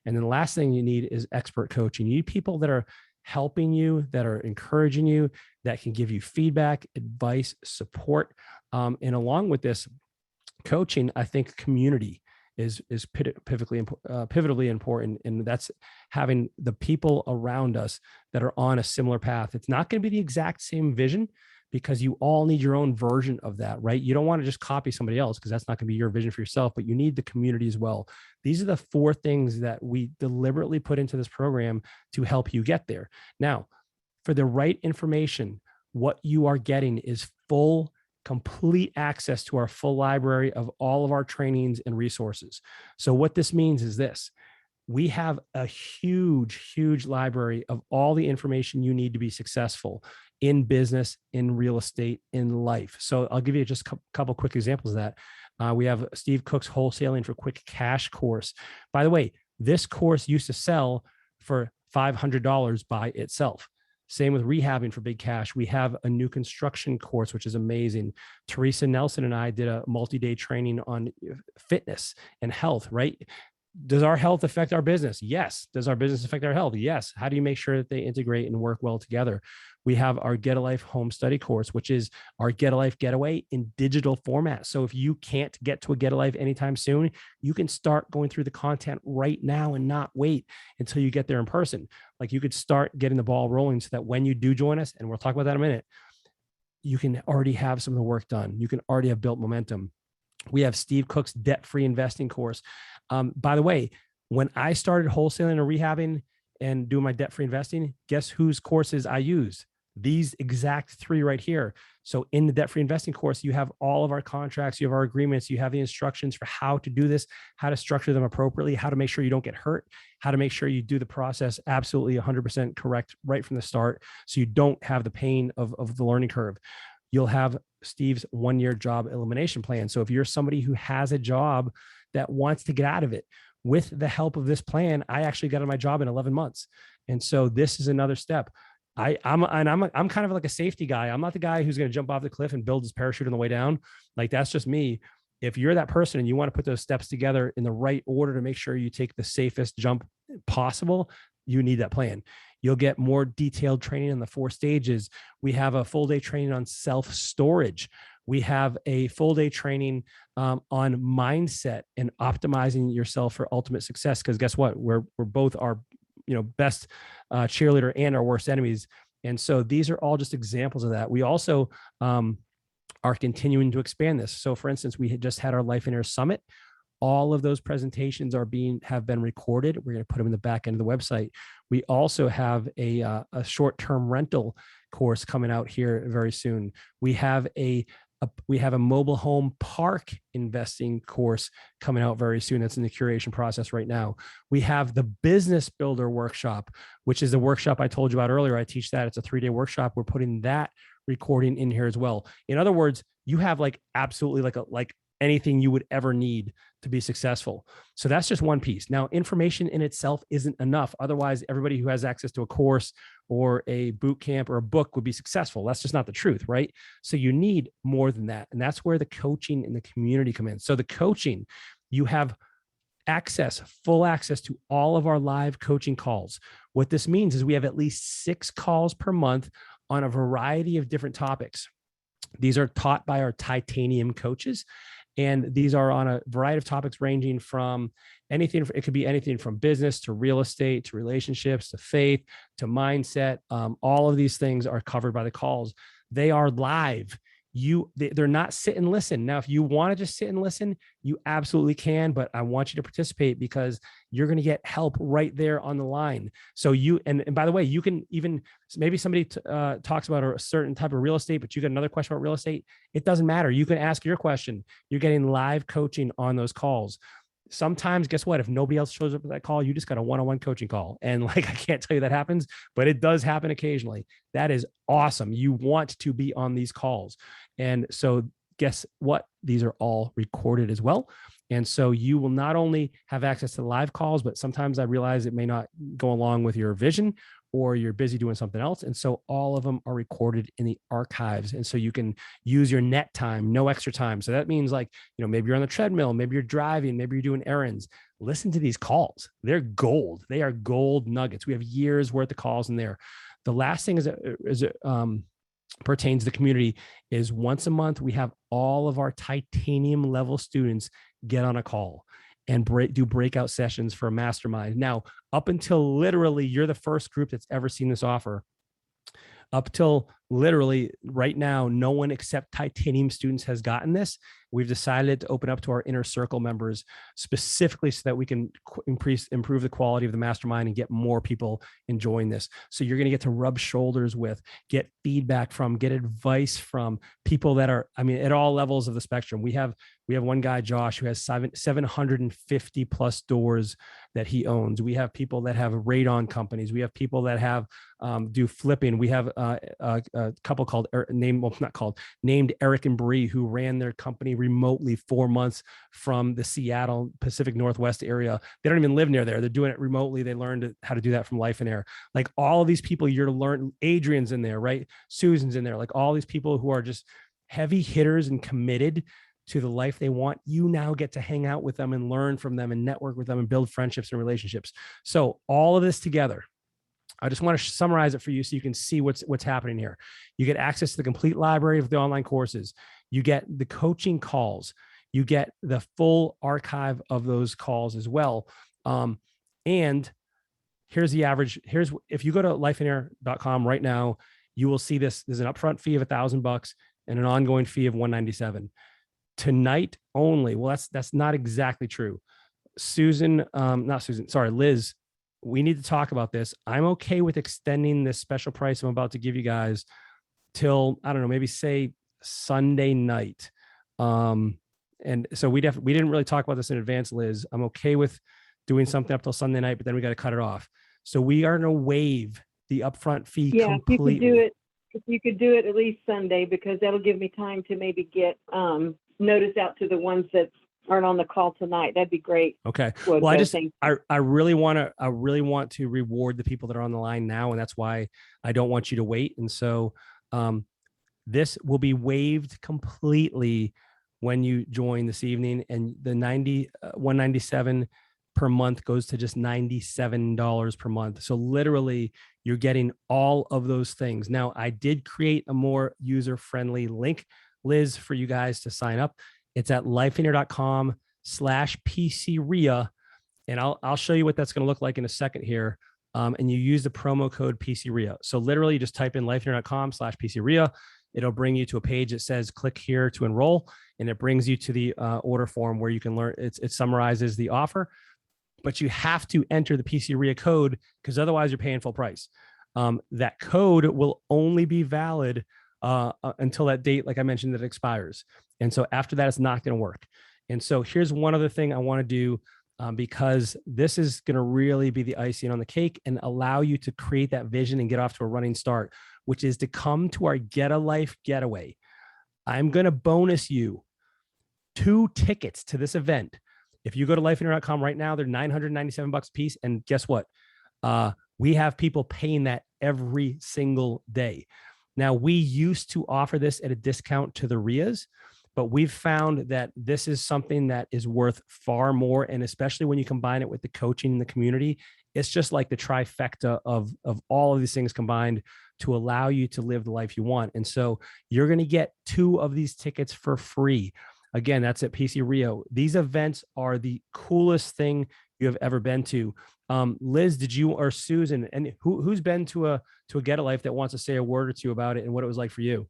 And then the last thing you need is expert coaching. You need people that are helping you, that are encouraging you, that can give you feedback, advice, support. And along with this coaching, I think community is pivotally important. And that's having the people around us that are on a similar path. It's not going to be the exact same vision, because you all need your own version of that, right? You don't want to just copy somebody else, because that's not going to be your vision for yourself, but you need the community as well. These are the 4 things that we deliberately put into this program to help you get there. Now, for the right information, what you are getting is complete access to our full library of all of our trainings and resources. So what this means is this: we have a huge library of all the information you need to be successful in business, in real estate, in life. So I'll give you just a couple quick examples of that. We have Steve Cook's Wholesaling for Quick Cash course. By the way, this course used to sell for $500 by itself. Same with rehabbing for big cash. We have a new construction course, which is amazing. Teresa Nelson and I did a multi-day training on fitness and health, right? Does our health affect our business? Yes. Does our business affect our health? Yes. How do you make sure that they integrate and work well together? We have our Get a Life home study course, which is our Get a Life getaway in digital format. So if you can't get to a Get a Life anytime soon, you can start going through the content right now and not wait until you get there in person. Like, you could start getting the ball rolling so that when you do join us, and we'll talk about that in a minute, you can already have some of the work done. You can already have built momentum. We have Steve Cook's debt-free investing course. By the way, when I started wholesaling and rehabbing and doing my debt-free investing, guess whose courses I used? these exact 3 right here. So in the debt-free investing course, you have all of our contracts, you have our agreements, you have the instructions for how to do this, how to structure them appropriately, how to make sure you don't get hurt, how to make sure you do the process absolutely 100% correct right from the start, so you don't have the pain of the learning curve. You'll have Steve's 1-year job elimination plan. So if you're somebody who has a job that wants to get out of it, with the help of this plan, I actually got out of my job in 11 months. And so this is another step. I'm kind of like a safety guy. I'm not the guy who's going to jump off the cliff and build his parachute on the way down. Like, that's just me. If you're that person and you want to put those steps together in the right order to make sure you take the safest jump possible, you need that plan. You'll get more detailed training in the 4 stages. We have a full day training on self-storage. We have a full day training on mindset and optimizing yourself for ultimate success. Because guess what? We're both our best cheerleader and our worst enemies. And so these are all just examples of that. We also are continuing to expand this. So for instance, we had just had our Lifeonaire Summit. All of those presentations have been recorded. We're going to put them in the back end of the website. We also have a short-term rental course coming out here very soon. We have a mobile home park investing course coming out very soon. That's in the curation process right now. We have the business builder workshop, which is the workshop I told you about earlier. I teach that. It's a 3-day workshop. We're putting that recording in here as well. In other words, you have absolutely like anything you would ever need to be successful. So that's just one piece. Now, information in itself isn't enough. Otherwise, everybody who has access to a course or a boot camp or a book would be successful. That's just not the truth, right? So you need more than that. And that's where the coaching and the community come in. So the coaching, you have full access to all of our live coaching calls. What this means is we have at least 6 calls per month on a variety of different topics. These are taught by our titanium coaches. And these are on a variety of topics ranging from anything. It could be anything from business to real estate, to relationships, to faith, to mindset. All of these things are covered by the calls. They are live. They're not sit and listen. Now, if you want to just sit and listen, you absolutely can, but I want you to participate because you're going to get help right there on the line. So and by the way, you can even, maybe somebody talks about a certain type of real estate, but you got another question about real estate. It doesn't matter. You can ask your question. You're getting live coaching on those calls. Sometimes, guess what? If nobody else shows up at that call, you just got a one-on-one coaching call. And I can't tell you that happens, but it does happen occasionally. That is awesome. You want to be on these calls. And so guess what? These are all recorded as well. And so you will not only have access to live calls, but sometimes I realize it may not go along with your vision or you're busy doing something else. And so all of them are recorded in the archives. And so you can use your net time, no extra time. So that means maybe you're on the treadmill, maybe you're driving, maybe you're doing errands. Listen to these calls. They're gold. They are gold nuggets. We have years worth of calls in there. The last thing pertains to the community is once a month, we have all of our titanium level students get on a call and do breakout sessions for a mastermind. Now, up until literally you're the first group that's ever seen this offer. Up till literally right now, no one except titanium students has gotten this. We've decided to open up to our inner circle members specifically so that we can improve the quality of the mastermind and get more people enjoying this. So you're going to get to rub shoulders with, get feedback from, get advice from people that are, at all levels of the spectrum. We have one guy, Josh, who has 750 plus doors that he owns. We have people that have radon companies. We have people that have do flipping. We have a couple named Eric and Bree, who ran their company remotely 4 months from the Seattle Pacific Northwest area. They don't even live near there. They're doing it remotely. They learned how to do that from Lifeonaire. Like all of these people you're learning, Adrian's in there, right? Susan's in there. Like all these people who are just heavy hitters and committed to the life they want. You now get to hang out with them and learn from them and network with them and build friendships and relationships. So all of this together, I just want to summarize it for you so you can see what's happening here. You get access to the complete library of the online courses. You get the coaching calls. You get the full archive of those calls as well. And here's the average. If you go to lifeonaire.com right now, you will see this. There's an upfront fee of $1,000 and an ongoing fee of $197. Tonight only. Well, that's not exactly true. Liz we need to talk about this. I'm okay with extending this special price I'm about to give you guys till, I don't know, maybe say Sunday night. And so we didn't really talk about this in advance, Liz. I'm okay with doing something up till Sunday night, but then we got to cut it off. So we are going to waive the upfront fee completely. If you could do it at least Sunday, because that'll give me time to maybe get notice out to the ones that aren't on the call tonight. That'd be great. Okay. Wojo, well, I really want to reward the people that are on the line now, and that's why I don't want you to wait. And so this will be waived completely when you join this evening, and the $197 per month goes to just $97 per month. So literally you're getting all of those things. Now, I did create a more user-friendly link, Liz, for you guys to sign up. It's at lifeonaire.com/PCREIA. And I'll show you what that's going to look like in a second here. And you use the promo code PCREIA. So literally you just type in lifeonaire.com/PCREIA. It'll bring you to a page that says click here to enroll. And it brings you to the order form where you can learn. It summarizes the offer, but you have to enter the PCREIA code, because otherwise you're paying full price. That code will only be valid until that date, like I mentioned, that expires. And so after that, it's not going to work. And so here's one other thing I want to do, because this is going to really be the icing on the cake and allow you to create that vision and get off to a running start, which is to come to our Get a Life getaway. I'm going to bonus you 2 tickets to this event. If you go to lifeonaire.com right now, they're $997 a piece. And guess what? We have people paying that every single day. Now, we used to offer this at a discount to the REIAs, but we've found that this is something that is worth far more. And especially when you combine it with the coaching in the community, it's just like the trifecta of all of these things combined to allow you to live the life you want. And so you're going to get 2 of these tickets for free. Again, that's at PCREIA. These events are the coolest thing you have ever been to. Liz, did you, or Susan, and who's been to a Get a Life that wants to say a word or two about it and what it was like for you?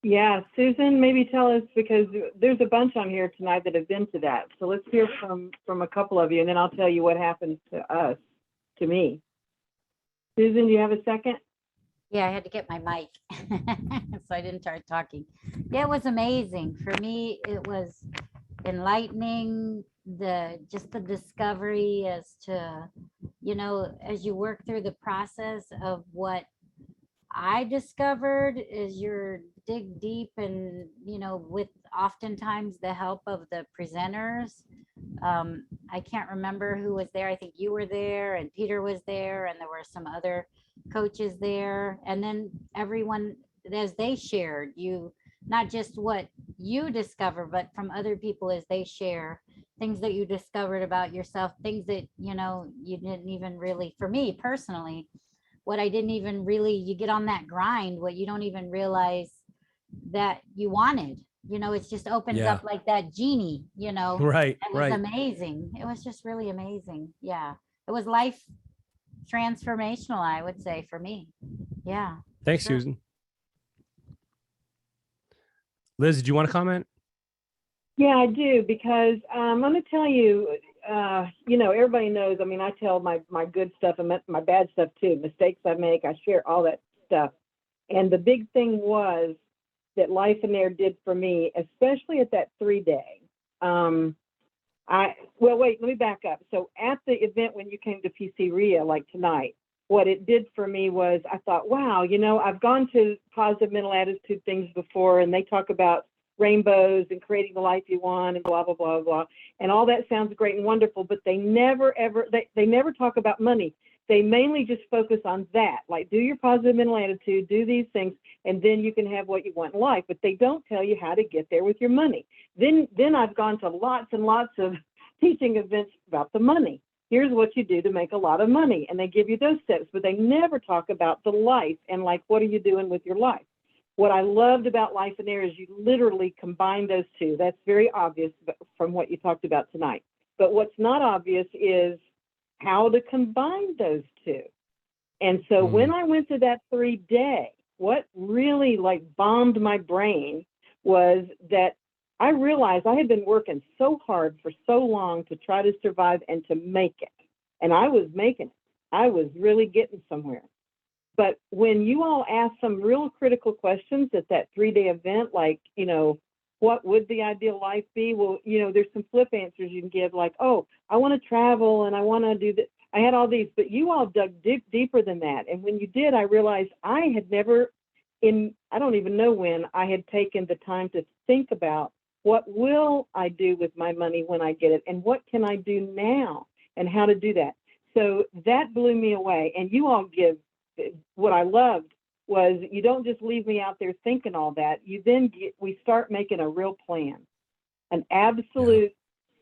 Yeah, Susan, maybe tell us, because there's a bunch on here tonight that have been to that. So let's hear from a couple of you, and then I'll tell you what happened to us, to me. Susan, do you have a second? Yeah, I had to get my mic, so I didn't start talking. Yeah, it was amazing. For me, it was enlightening, just the discovery as to, as you work through the process of what I discovered is you're dig deep and, with oftentimes the help of the presenters. I can't remember who was there. I think you were there and Peter was there, and there were some other coaches there. And then everyone, as they shared, not just what you discover, but from other people as they share things that you discovered about yourself, things that, you didn't even really, for me personally, what I didn't even really, you get on that grind, what you don't even realize that you wanted, it just opens up like that genie, Right. It was amazing. It was just really amazing. Yeah. It was life transformational, I would say, for me. Yeah. Thanks, sure. Susan. Liz, did you want to comment? Yeah, I do, because I'm going to tell you, everybody knows, I tell my good stuff and my bad stuff too, mistakes I make, I share all that stuff. And the big thing was that Lifeonaire did for me, especially at that 3-day. Wait, let me back up. So at the event when you came to PCREIA, like tonight, what it did for me was I thought, wow, I've gone to positive mental attitude things before, and they talk about rainbows and creating the life you want and blah, blah, blah, blah. And all that sounds great and wonderful, but they never talk about money. They mainly just focus on that, like do your positive mental attitude, do these things, and then you can have what you want in life. But they don't tell you how to get there with your money. Then I've gone to lots and lots of teaching events about the money. Here's what you do to make a lot of money. And they give you those steps, but they never talk about the life and like, what are you doing with your life? What I loved about Lifeonaire is you literally combine those two. That's very obvious from what you talked about tonight. But what's not obvious is how to combine those two. And so when I went to that 3-day, what really like bombed my brain was that I realized I had been working so hard for so long to try to survive and to make it. and I was making it. I was really getting somewhere. But when you all ask some real critical questions at that 3-day event, like, what would the ideal life be? Well, there's some flip answers you can give, like, oh, I want to travel and I want to do that. I had all these, but you all dug deeper than that. And when you did, I realized I had never I don't even know when I had taken the time to think about what will I do with my money when I get it, and what can I do now and how to do that. So that blew me away. And you all what I loved was you don't just leave me out there thinking all that. You then we start making a real plan, an absolute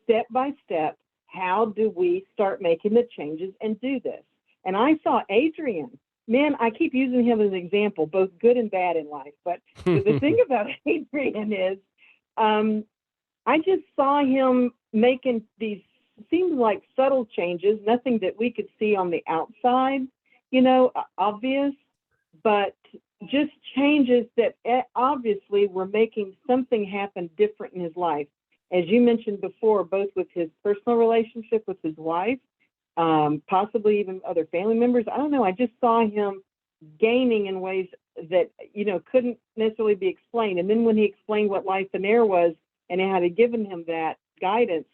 step-by-step. How do we start making the changes and do this? And I saw Adrian. Man, I keep using him as an example, both good and bad in life. But the thing about Adrian is, I just saw him making these seemed like subtle changes, nothing that we could see on the outside, obvious, but just changes that obviously were making something happen different in his life. As you mentioned before, both with his personal relationship with his wife, possibly even other family members. I don't know. I just saw him gaining in ways that, couldn't necessarily be explained. And then when he explained what Lifeonaire was and how had given him that guidance,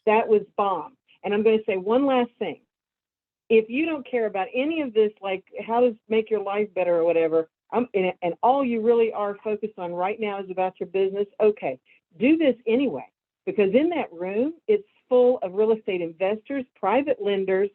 that was bomb. And I'm going to say one last thing. If you don't care about any of this, like how to make your life better or whatever, and all you really are focused on right now is about your business, okay, do this anyway. Because in that room, it's full of real estate investors, private lenders,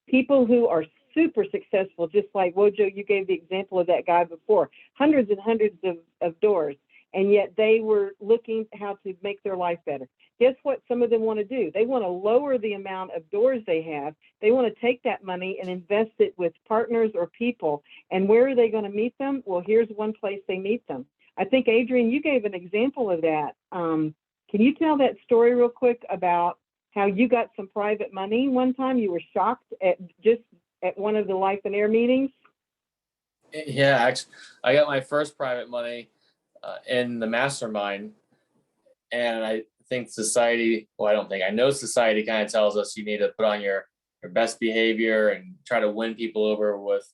people who are super successful, just like Wojo, you gave the example of that guy before, hundreds and hundreds of doors, and yet they were looking how to make their life better. Guess what some of them want to do? They want to lower the amount of doors they have. They want to take that money and invest it with partners or people. And where are they going to meet them? Well, here's one place they meet them. I think, Adrian, you gave an example of that. Can you tell that story real quick about how you got some private money one time? You were shocked at one of the Lifeonaire meetings. Yeah, actually, I got my first private money in the mastermind, and I think society, I know society kind of tells us you need to put on your best behavior and try to win people over with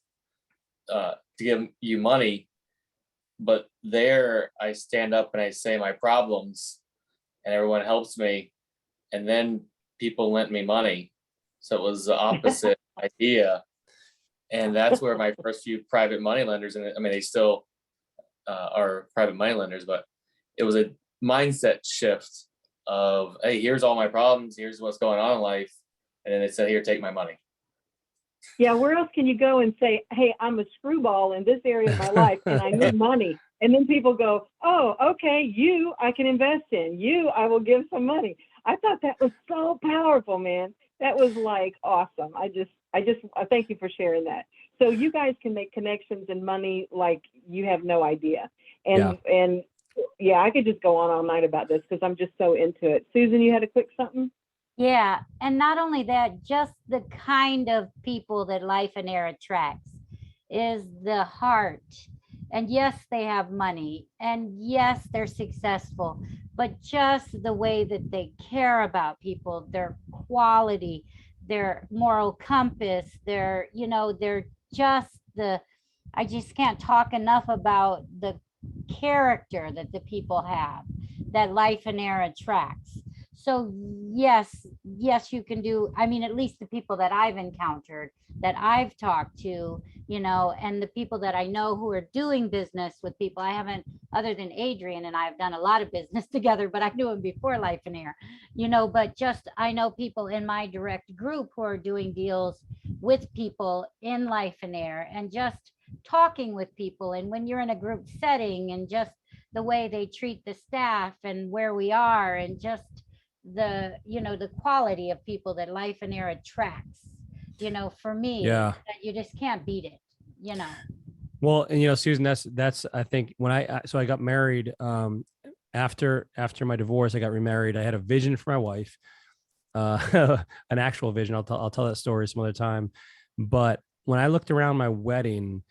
to give you money. But there I stand up and I say my problems and everyone helps me, and then people lent me money. So it was the opposite idea. And that's where my first few private money lenders, and I mean, they still are private money lenders, but it was a mindset shift of, hey, here's all my problems, here's what's going on in life. And then they said, here, take my money. Yeah, where else can you go and say, hey, I'm a screwball in this area of my life and I need money? And then people go, oh, okay, I can invest in. I will give some money. I thought that was so powerful, man. That was like awesome. I thank you for sharing that. So you guys can make connections and money like you have no idea. And I could just go on all night about this because I'm just so into it. Susan, you had a quick something? Yeah, and not only that, just the kind of people that Lifeonaire attracts is the heart. And yes, they have money, and yes, they're successful, but just the way that they care about people, their quality, their moral compass, they're just I just can't talk enough about the character that the people have that Lifeonaire attracts. So yes, you can do, I mean, at least the people that I've encountered, that I've talked to, and the people that I know who are doing business with people. I haven't, other than Adrian and I have done a lot of business together, but I knew him before Lifeonaire, but just, I know people in my direct group who are doing deals with people in Lifeonaire and just talking with people. And when you're in a group setting and just the way they treat the staff and where we are and just the quality of people that Lifeonaire attracts, for me, that you just can't beat it, Well, and Susan, that's I think when I got married, after my divorce, I got remarried. I had a vision for my wife, an actual vision. I'll tell that story some other time. But when I looked around my wedding,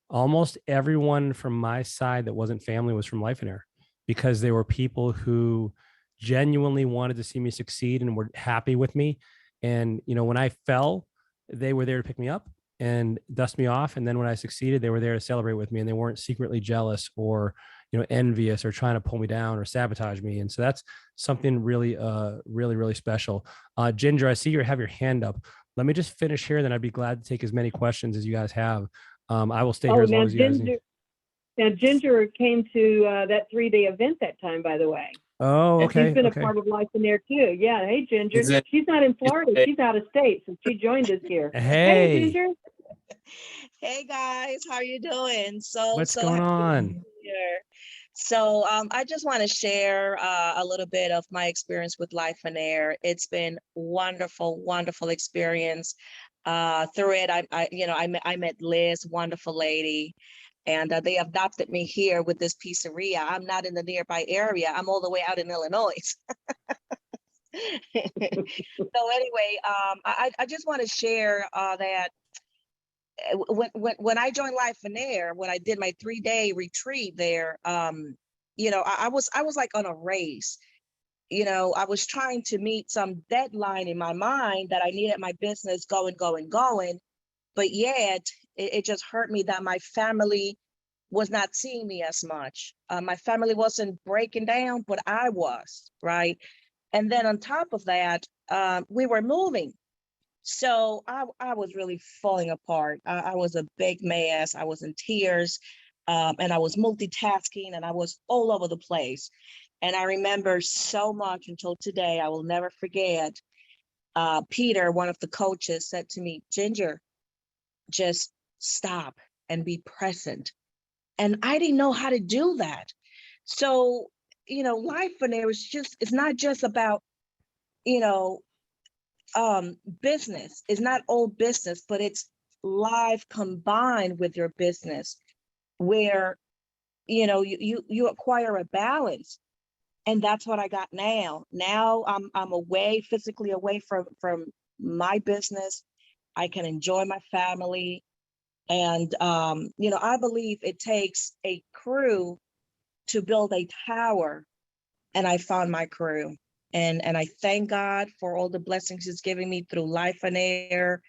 almost everyone from my side that wasn't family was from Lifeonaire, because they were people who genuinely wanted to see me succeed and were happy with me. And when I fell, they were there to pick me up and dust me off. And then when I succeeded, they were there to celebrate with me, and they weren't secretly jealous or, envious or trying to pull me down or sabotage me. And so that's something really, really special. Ginger, I see you have your hand up. Let me just finish here, then I'd be glad to take as many questions as you guys have. I will stay here as long as you guys need. Now, Ginger came to that 3-day event that time, by the way. Oh, okay. She's been a part of Lifeonaire too. Yeah. Hey, Ginger. She's not in Florida. She's out of state, so she joined us here. Hey, Ginger. Hey guys, how are you doing? What's going on? Here. So I just want to share a little bit of my experience with Lifeonaire. It's been wonderful, wonderful experience. Through it, I met Liz, wonderful lady, and they adopted me here with this pizzeria. I'm not in the nearby area. I'm all the way out in Illinois. So anyway, I just want to share that when I joined Lifeonaire, when I did my 3-day retreat there, I was like on a race. I was trying to meet some deadline in my mind that I needed my business going, but yet it just hurt me that my family was not seeing me as much. My family wasn't breaking down, but I was, right? And then on top of that, we were moving. So I was really falling apart. I was a big mess. I was in tears, and I was multitasking, and I was all over the place. And I remember so much until today, I will never forget. Peter, one of the coaches, said to me, Ginger, just stop and be present. And I didn't know how to do that. So, Lifeonaire it's not just about, business. It's not all business, but it's life combined with your business, where you acquire a balance. And that's what I got now. Now I'm away, physically away from my business. I can enjoy my family. And I believe it takes a crew to build a tower. And I found my crew. And I thank God for all the blessings He's giving me through Lifeonaire,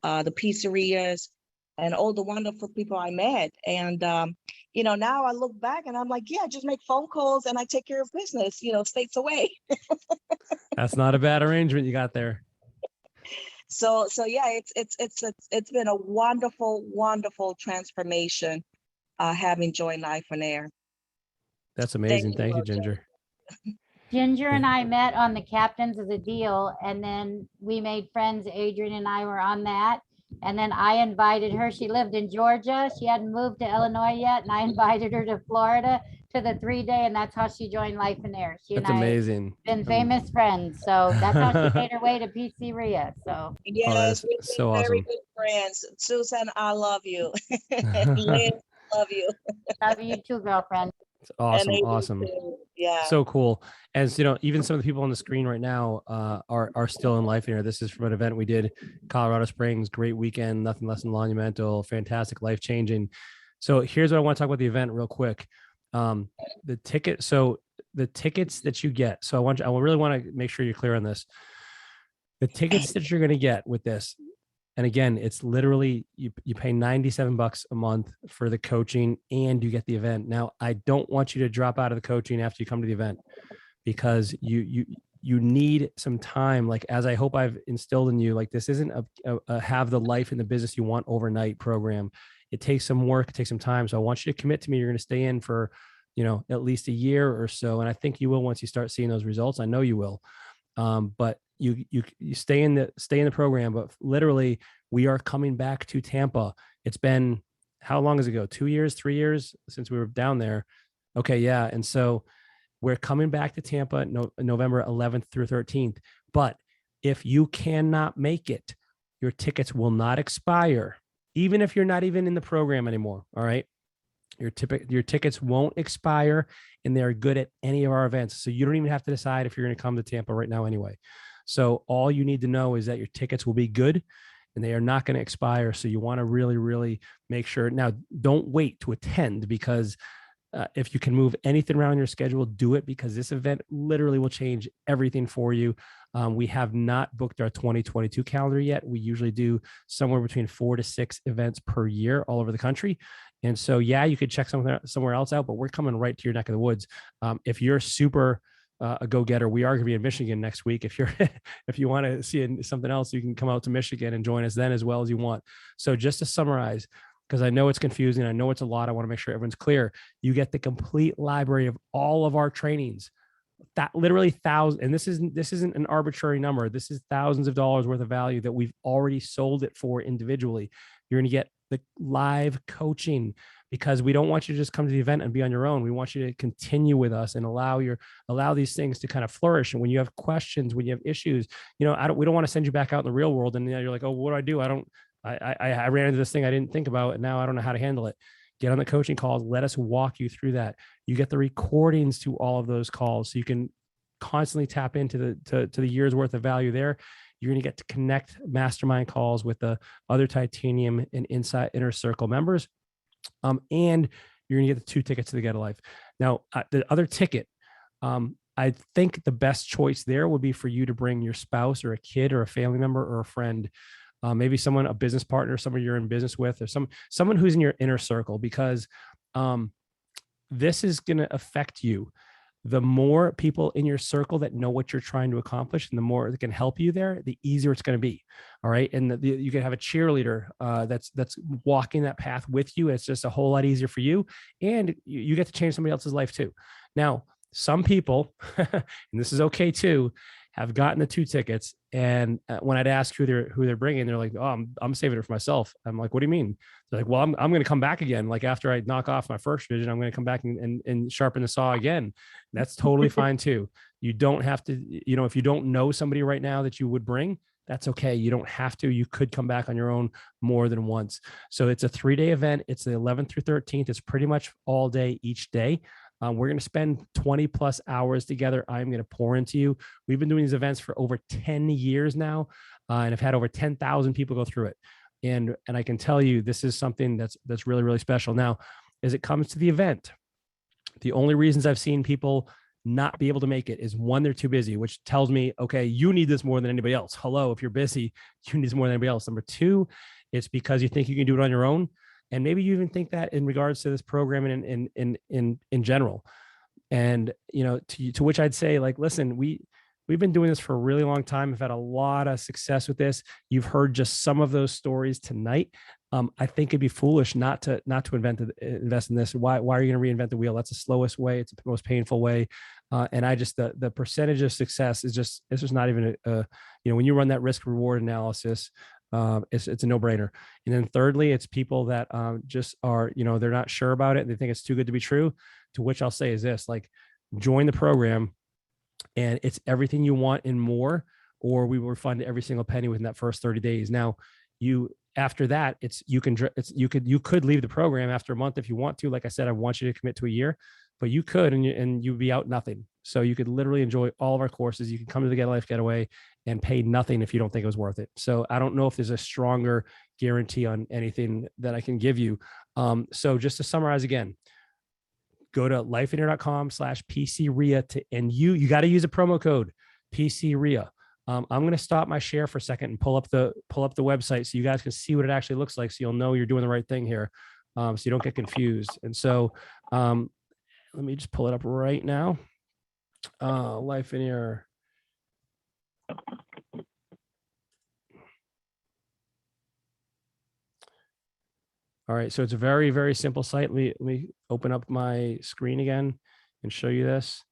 the pizzerias, and all the wonderful people I met. And, now I look back and I'm like, yeah, just make phone calls and I take care of business, states away. That's not a bad arrangement you got there. So yeah, it's been a wonderful, wonderful transformation, having joined Lifeonaire. That's amazing. Thank you, Ginger. Ginger and I met on the Captains of the Deal, and then we made friends. Adrian and I were on that. And then I invited her. She lived in Georgia. She hadn't moved to Illinois yet. And I invited her to Florida to the 3-day. And that's how she joined Lifeonaire. That's amazing. Been famous friends. So that's how she made her way to PCREIA. So yes, we've been so very awesome. good friends. Susan, I love you. Liz, love you. Love you too, girlfriend. It's awesome. Yeah. So cool. As even some of the people on the screen right now are still in Lifeonaire. This is from an event we did, Colorado Springs. Great weekend, nothing less than monumental, fantastic, life changing. So here's what I want to talk about the event real quick. The ticket. So the tickets that you get. So I really want to make sure you're clear on this. The tickets that you're going to get with this. And again, it's literally you pay $97 a month for the coaching and you get the event. Now, I don't want you to drop out of the coaching after you come to the event, because you need some time. Like, as I hope I've instilled in you, like, this isn't a have the life and the business you want overnight program. It takes some work, it takes some time. So I want you to commit to me. You're going to stay in for, at least a year or so. And I think you will once you start seeing those results. I know you will. But you stay in the program. But literally, we are coming back to Tampa. It's been, how long is it ago? 2 years, 3 years since we were down there. Okay. Yeah. And so we're coming back to Tampa November 11th through 13th. But if you cannot make it, your tickets will not expire, even if you're not even in the program anymore. All right. Your tickets won't expire, and they're good at any of our events. So you don't even have to decide if you're going to come to Tampa right now anyway. So all you need to know is that your tickets will be good and they are not going to expire. So you want to really, really make sure. Now, don't wait to attend, because If you can move anything around your schedule, do it, because this event literally will change everything for you. We have not booked our 2022 calendar yet. We usually do somewhere between 4 to 6 events per year all over the country. And so, yeah, you could check somewhere else out, but we're coming right to your neck of the woods. If you're super a go-getter, we are going to be in Michigan next week. If you're if you want to see something else, you can come out to Michigan and join us then as well as you want. So just to summarize, because I know it's confusing, I know it's a lot, I want to make sure everyone's clear. You get the complete library of all of our trainings, that literally thousands, and this isn't an arbitrary number. This is thousands of dollars worth of value that we've already sold it for individually. You're going to get the live coaching, because we don't want you to just come to the event and be on your own. We want you to continue with us and allow these things to kind of flourish. And when you have questions, when you have issues, we don't want to send you back out in the real world and you're like, oh, what do? I ran into this thing I didn't think about, and now I don't know how to handle it. Get on the coaching calls. Let us walk you through that. You get the recordings to all of those calls, so you can constantly tap into the year's worth of value there. You're going to get to connect mastermind calls with the other Titanium and Inside Inner Circle members. And you're going to get the 2 tickets to the Get a Life. Now, the other ticket, I think the best choice there would be for you to bring your spouse or a kid or a family member or a friend, maybe a business partner, someone you're in business with, or someone who's in your inner circle, because this is going to affect you. The more people in your circle that know what you're trying to accomplish, and the more that can help you there, the easier it's going to be. All right. And you can have a cheerleader that's walking that path with you. It's just a whole lot easier for you. And you get to change somebody else's life too. Now, some people, and this is okay too, have gotten the 2 tickets. And when I'd ask who they're bringing, they're like, oh, I'm saving it for myself. I'm like, what do you mean? They're like, well, I'm going to come back again. Like after I knock off my first vision, I'm going to come back and sharpen the saw again. That's totally fine too. You don't have to, if you don't know somebody right now that you would bring, that's okay. You don't have to. You could come back on your own more than once. So it's a 3-day event. It's the 11th through 13th. It's pretty much all day, each day. We're going to spend 20 plus hours together. I'm going to pour into you. We've been doing these events for over 10 years now, and I've had over 10,000 people go through it. And I can tell you, this is something that's really, really special. Now, as it comes to the event, the only reasons I've seen people not be able to make it is, 1, they're too busy, which tells me, okay, you need this more than anybody else. Hello, if you're busy, you need this more than anybody else. Number 2, it's because you think you can do it on your own. And maybe you even think that in regards to this program and in general. And, to which I'd say, like, listen, we've been doing this for a really long time. I've had a lot of success with this. You've heard just some of those stories tonight. I think it'd be foolish not to invest in this. Why are you going to reinvent the wheel? That's the slowest way. It's the most painful way. And I just, the percentage of success it's just not even when you run that risk reward analysis, it's a no-brainer. And then thirdly, it's people that just are, they're not sure about it. They think it's too good to be true. To which I'll say is this: like, join the program, and it's everything you want and more, or we will refund every single penny within that first 30 days. Now, after that, you could leave the program after a month if you want to. Like I said, I want you to commit to a year, but you could, and you'd be out nothing. So you could literally enjoy all of our courses. You can come to the Get a Life Getaway and pay nothing if you don't think it was worth it. So I don't know if there's a stronger guarantee on anything that I can give you. So just to summarize again, go to lifeonaire.com/PCREIA and you got to use a promo code PCREIA. I'm going to stop my share for a second and pull up the website so you guys can see what it actually looks like. So you'll know you're doing the right thing here. So you don't get confused. And so let me just pull it up right now. Lifeonaire. All right, so it's a very, very simple site. Let me open up my screen again and show you this.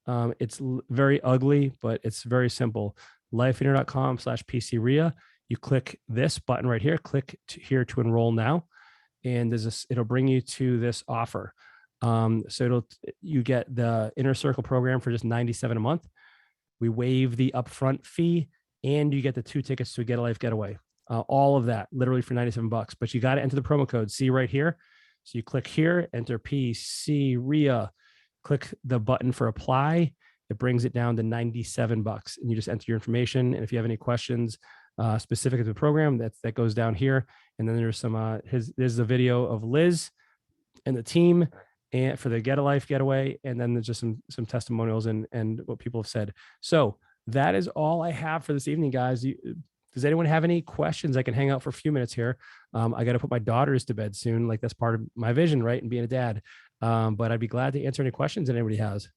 It's very ugly, but it's very simple. Lifeonaire.com/PCREIA. You click this button right here. Click here to enroll now, and it'll bring you to this offer. So you get the Inner Circle program for just $97 a month. We waive the upfront fee, and you get the 2 tickets to a Get a Life Getaway. All of that literally for $97, but you got to enter the promo code. See right here. So you click here, enter PCREIA, click the button for apply. It brings it down to $97, and you just enter your information. And if you have any questions specific to the program, that goes down here. And then there's some there's the video of Liz and the team. and for the Get a Life getaway, and then there's just some testimonials and what people have said. So that is all I have for this evening, guys. Does anyone have any questions? I can hang out for a few minutes here. I got to put my daughters to bed soon. Like that's part of my vision, right? And being a dad. But I'd be glad to answer any questions that anybody has.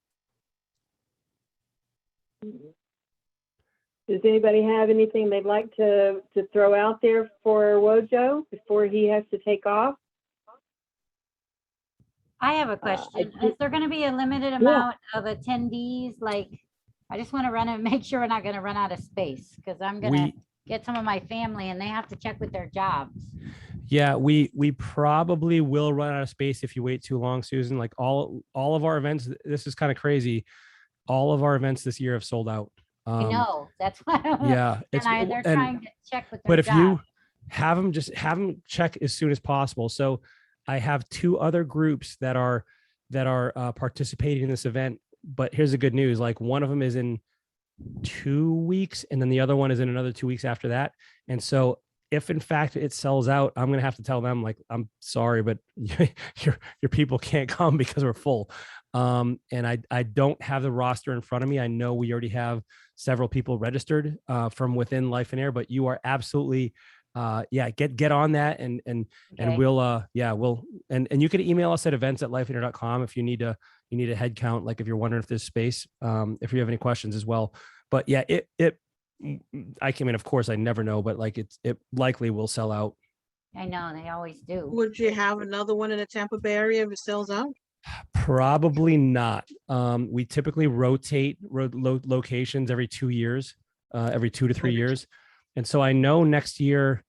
Does anybody have anything they'd like to throw out there for Wojo before he has to take off? I have a question. Is there going to be a limited amount of attendees? Like, I just want to run and make sure we're not going to run out of space, because I'm going to get some of my family and they have to check with their jobs. Yeah, we probably will run out of space if you wait too long, Susan. Like all of our events, this is kind of crazy. All of our events this year have sold out. I know, that's why. Yeah, they're trying to check with their but if jobs. you have them check as soon as possible. So I have 2 other groups that are participating in this event. But here's the good news: like one of them is in 2 weeks, and then the other one is in another 2 weeks after that. And so, if in fact it sells out, I'm gonna have to tell them, like, I'm sorry, but your people can't come because we're full. And I don't have the roster in front of me. I know we already have several people registered from within Lifeonaire, but you are absolutely get on that and we'll and you can email us at events@lifeonaire.com if you need a head count, like if you're wondering if there's space, if you have any questions as well. But yeah, I mean, of course I never know, but like it likely will sell out. I know they always do. Would you have another one in the Tampa Bay area if it sells out? Probably not. We typically rotate locations every 2 years, every 2 to 3 years. And so I know next year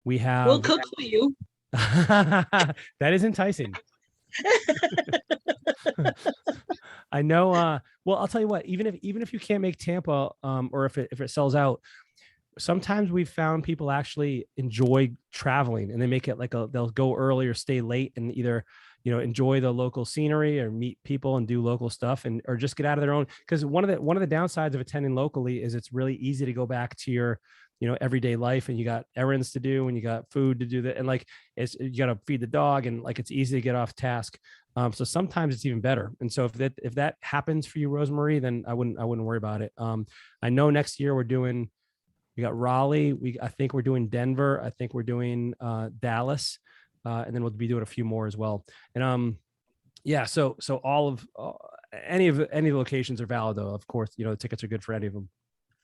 we have. We'll cook for you. That is enticing. I know. Well, I'll tell you what. Even if you can't make Tampa, or if it sells out, sometimes we've found people actually enjoy traveling, and they make it like they'll go early or stay late, and either enjoy the local scenery or meet people and do local stuff, or just get out of their own. Because one of the downsides of attending locally is it's really easy to go back to your everyday life, and you got errands to do and you got food to do that, and like you got to feed the dog, and like it's easy to get off task. So sometimes it's even better. And so if that happens for you, Rosemary, then I wouldn't worry about it. I know next year we got Raleigh. I think we're doing Denver. I think we're doing Dallas. And then we'll be doing a few more as well. And so all of any of the locations are valid, though. Of course, the tickets are good for any of them.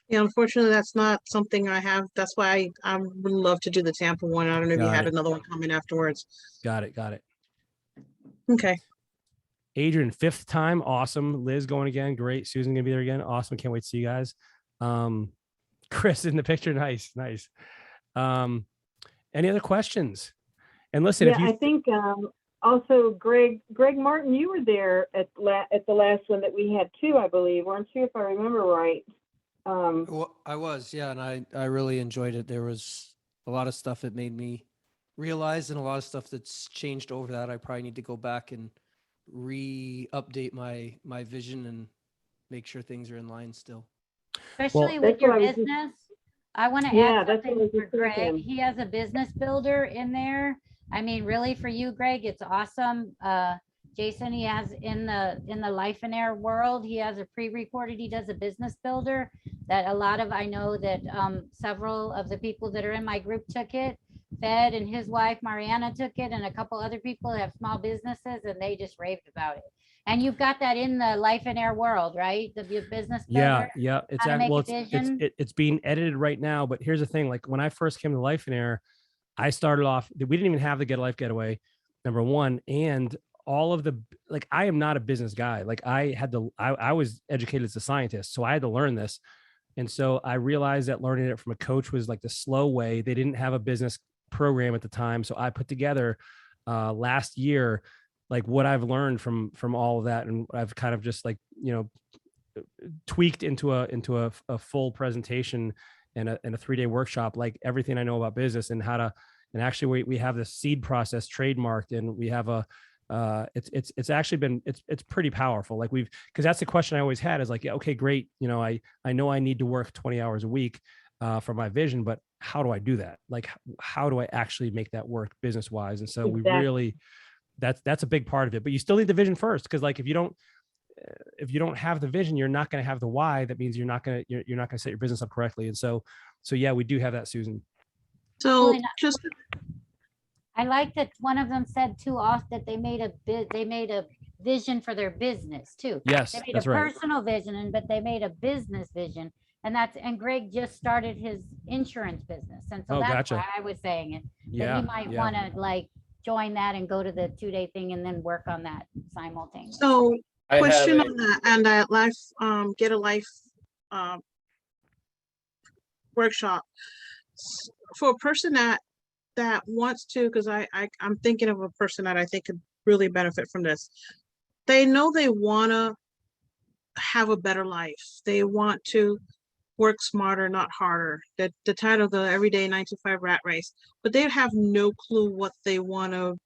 Yeah, unfortunately, that's not something I have. That's why I would love to do the Tampa one. I don't know if you had another one coming afterwards. Got it. Okay. Adrian, 5th time, awesome. Liz going again, great. Susan gonna be there again, awesome. Can't wait to see you guys. Chris in the picture, nice. Any other questions? And listen, I think also Greg Martin, you were there at the last one that we had too, I believe, weren't you? If I remember right. Well, I was, yeah, and I really enjoyed it. There was a lot of stuff that made me realize, and a lot of stuff that's changed over that. I probably need to go back and update my vision and make sure things are in line still. Especially with your business. I want to add something for Greg. He has a business builder in there. I mean, really, for you, Greg, it's awesome. Jason, he has in the Lifeonaire world, he has a pre-recorded, he does a business builder that I know that several of the people that are in my group took it. Fed and his wife, Mariana, took it, and a couple other people have small businesses, and they just raved about it. And you've got that in the Lifeonaire world, right? The business builder. Yeah. It's being edited right now. But here's the thing: like when I first came to Lifeonaire, I started off. We didn't even have the Get a Life getaway, number one, and all of the I am not a business guy. Like I was educated as a scientist, so I had to learn this. And so I realized that learning it from a coach was like the slow way. They didn't have a business program at the time, so I put together last year like what I've learned from all of that, and I've kind of just tweaked into a full presentation and a 3-day workshop, like everything I know about business and how to. And actually, we have the seed process trademarked, and we have it's actually been it's pretty powerful. Like because that's the question I always had is like, yeah, okay, great, I know I need to work 20 hours a week for my vision, but how do I do that? Like, how do I actually make that work business wise? And so we really that's a big part of it, but you still need the vision first. Cause like, if you don't have the vision, you're not going to have the why. That means you're not going to set your business up correctly. And so yeah, we do have that, Susan. So Well, and just, I like that one of them said too off that they made a vision for their business too. Yes, They made that's a right. personal vision, but they made a business vision. And Greg just started his insurance business. And so Oh, that's gotcha. why I was saying it, that Yeah. he might want to like join that and go to the 2-day thing and then work on that simultaneously. so I have question a- on that, and that life, get a life, workshop. For a person that wants to, because I'm thinking of a person that I think could really benefit from this. They know they want to have a better life. They want to work smarter, not harder. The title, the everyday 9 to 5 rat race, but they have no clue what they want to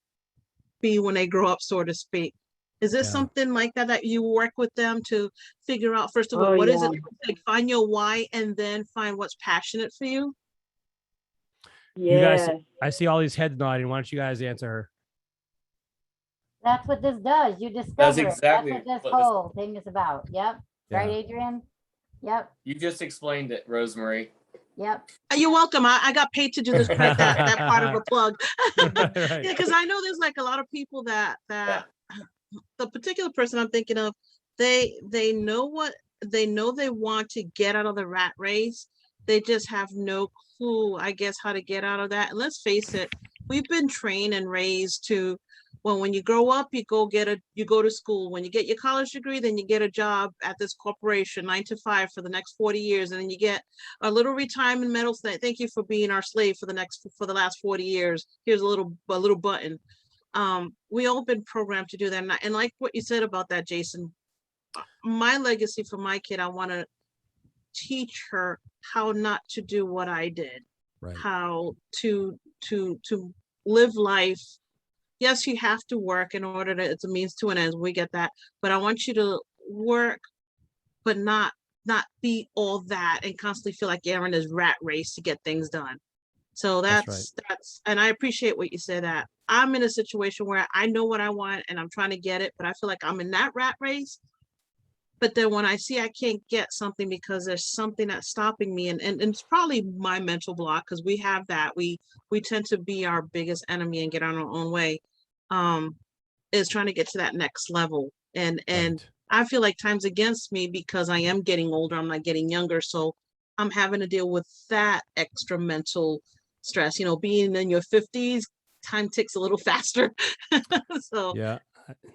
be when they grow up, so to speak. Is this Yeah. something like that you work with them to figure out, first of all, Oh, what is yeah. it? Like find your why and then find what's passionate for you? You guys, Yes. I see all these heads nodding. Why don't you guys answer her? That's what this does. You discover it. exactly That's what this what this- whole thing is about. Yep. Right, Yeah. Adrian? Yep. You just explained it, Rosemary. Yep. You're welcome. I got paid to do this, that part of a plug. Right. Yeah, because I know there's like a lot of people that the particular person I'm thinking of, they know they want to get out of the rat race. They just have no clue, I guess, how to get out of that. And let's face it, we've been trained and raised to, well, when you grow up, you go to school. When you get your college degree, then you get a job at this corporation, 9 to 5 for the next 40 years. And then you get a little retirement medal saying, thank you for being our slave for the last 40 years. Here's a little button. We all been programmed to do that. And like what you said about that, Jason, my legacy for my kid, I want to teach her how not to do what I did, Right. how to live life. Yes, you have to work in order to, it's a means to an end. We get that, but I want you to work, but not be all that and constantly feel like you're in this rat race to get things done. So that's, and I appreciate what you said, that I'm in a situation where I know what I want and I'm trying to get it, but I feel like I'm in that rat race. But then when I see I can't get something because there's something that's stopping me, and it's probably my mental block, because we have that. We tend to be our biggest enemy and get on our own way, is trying to get to that next level. And Right. I feel like time's against me because I am getting older, I'm not getting younger. So I'm having to deal with that extra mental stress. You know, being in your 50s, time ticks a little faster. So Yeah.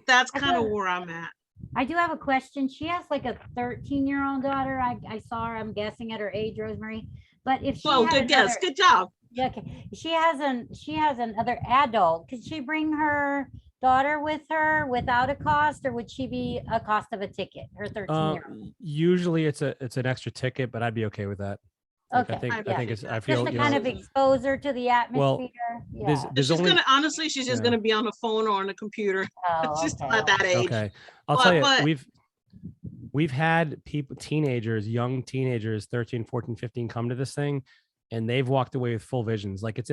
that's I kind of feel- where I'm at. I do have a question. She has like a 13-year-old daughter. I saw her, I'm guessing at her age, Rosemary. But if she Well, had good guess. another- Good job. Yeah, okay. She has another adult. Could she bring her daughter with her without a cost, or would she be a cost of a ticket? Her 13-year-old. Usually it's an extra ticket, but I'd be okay with that. Like, Okay, I yeah. think it's, I Just feel, to you kind know, of expose her to the atmosphere. Yeah. there's She's only, gonna, honestly, she's just yeah. gonna be on the phone or on the computer. Oh, She's okay. at that age. okay. I'll tell you, But- we've had people, young teenagers, 13, 14, 15 come to this thing, and they've walked away with full visions. Like it's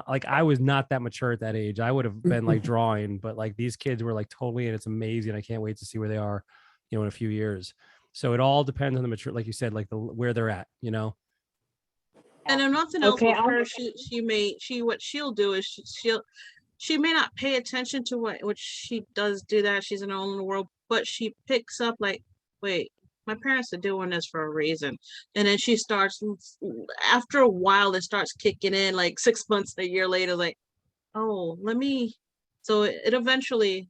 like I was not that mature at that age. I would have been like drawing, but like these kids were like totally, and it's amazing. I can't wait to see where they are, you know, in a few years. So it all depends on the mature, like you said, like where they're at, you know? And if nothing else Okay, with I'll- her, what she'll do is she may not pay attention to what she does do that. She's in her own world, but she picks up like, wait, my parents are doing this for a reason. And then she starts, after a while, it starts kicking in like 6 months, a year later, like, oh, so it eventually,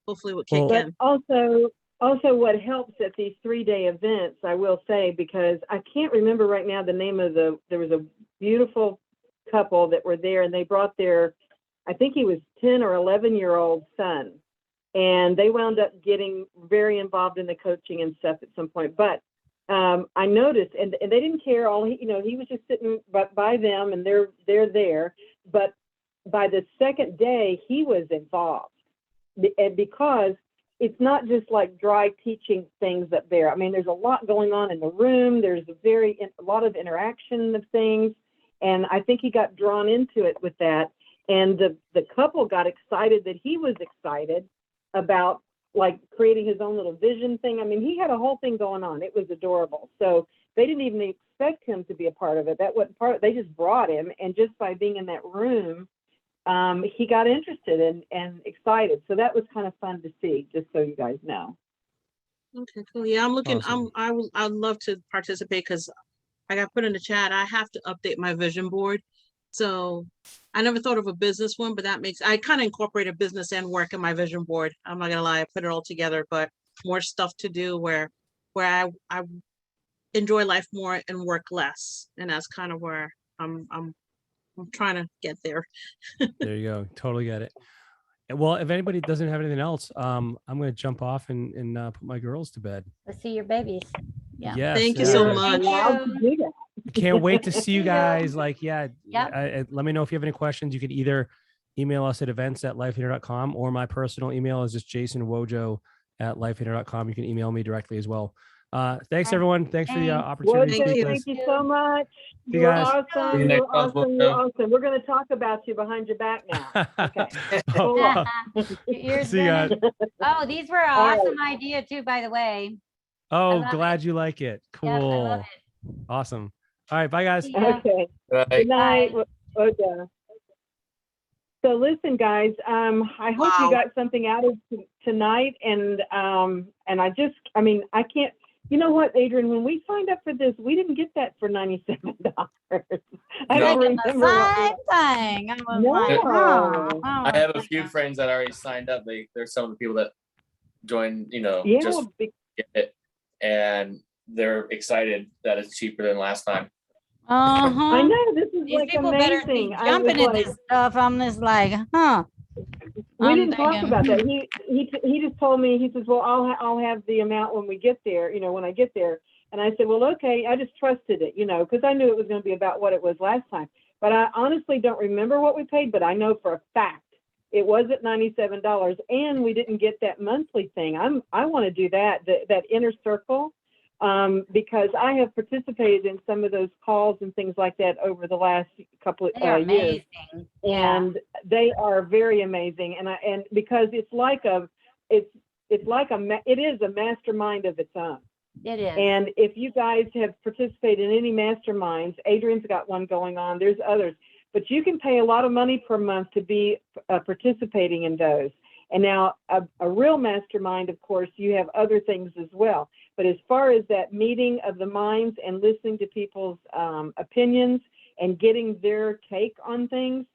hopefully will kick Well- But in. also what helps at these 3-day events, I will say, because I can't remember right now the name of there was a beautiful couple that were there, and they brought I think he was 10 or 11-year-old son, and they wound up getting very involved in the coaching and stuff at some point. But I noticed, and they didn't care. He was just sitting by them, and they're there. But by the second day, he was involved, and because it's not just like dry teaching things up there. I mean, there's a lot going on in the room. There's a lot of interaction of things. And I think he got drawn into it with that. And the couple got excited that he was excited about like creating his own little vision thing. I mean, he had a whole thing going on. It was adorable. So they didn't even expect him to be a part of it. That wasn't part of it. They just brought him. And just by being in that room, he got interested and excited. So that was kind of fun to see, just so you guys know. Okay, cool. Yeah, I'm looking, Awesome. I'd love to participate because I got put in the chat. I have to update my vision board. So I never thought of a business one, but I kind of incorporated business and work in my vision board. I'm not gonna lie, I put it all together, but more stuff to do where I enjoy life more and work less. And that's kind of where I'm trying to get there. There you go. Totally get it. Well, if anybody doesn't have anything else, I'm going to jump off and put my girls to bed. Let's see your babies. Yeah. Yes, Thank you so You're much. allowed to do that. Can't wait to see you See ya. guys. Like, yeah. Yep. Let me know if you have any questions. You can either email us at events@lifeonaire.com, or my personal email is just jasonwojo@lifeonaire.com. You can email me directly as well. Thanks, Thanks. everyone. Thanks for the Thanks. opportunity to Thank speak you. with us. Thank you so much. See you You're guys. See awesome. you next You're month, awesome. You're Wojo. awesome. We're going to talk about you behind your back now. Okay. Cool. Yours, See you guys. Dennis. Oh, these were an All right. awesome idea too, by the way. Oh, love glad you like it. Cool. Yep, I love it. Awesome. All right. Bye, guys. See ya. Okay. Right. Good night. Bye. Okay. So listen, guys, I hope you Wow. got something out of tonight. And I can't, you know what, Adrian, when we signed up for this, we didn't get that for $97. I No. don't Thinking the remember. what same thing. I was No. like, oh, I have a few friends that already signed up. There's some of the people that joined, yeah, just get it, and they're excited that it's cheaper than last time. Uh-huh. I know, this is These like people better be amazing. I jumping was at like, this stuff. I'm just like, huh. we I'm didn't talk thinking, about that. He just told me, he says, well, I'll have the amount when we get there, when I get there. And I said, well, okay, I just trusted it, because I knew it was going to be about what it was last time. But I honestly don't remember what we paid, but I know for a fact it was at $97, and we didn't get that monthly thing. I want to do that inner circle, because I have participated in some of those calls and things like that over the last couple they are of years. amazing. Yeah. And they are very amazing. And because it is a mastermind of its own. It is. And if you guys have participated in any masterminds, Adrian's got one going on, there's others, but you can pay a lot of money per month to be participating in those. And now a real mastermind, of course, you have other things as well. But as far as that meeting of the minds and listening to people's opinions and getting their take on things,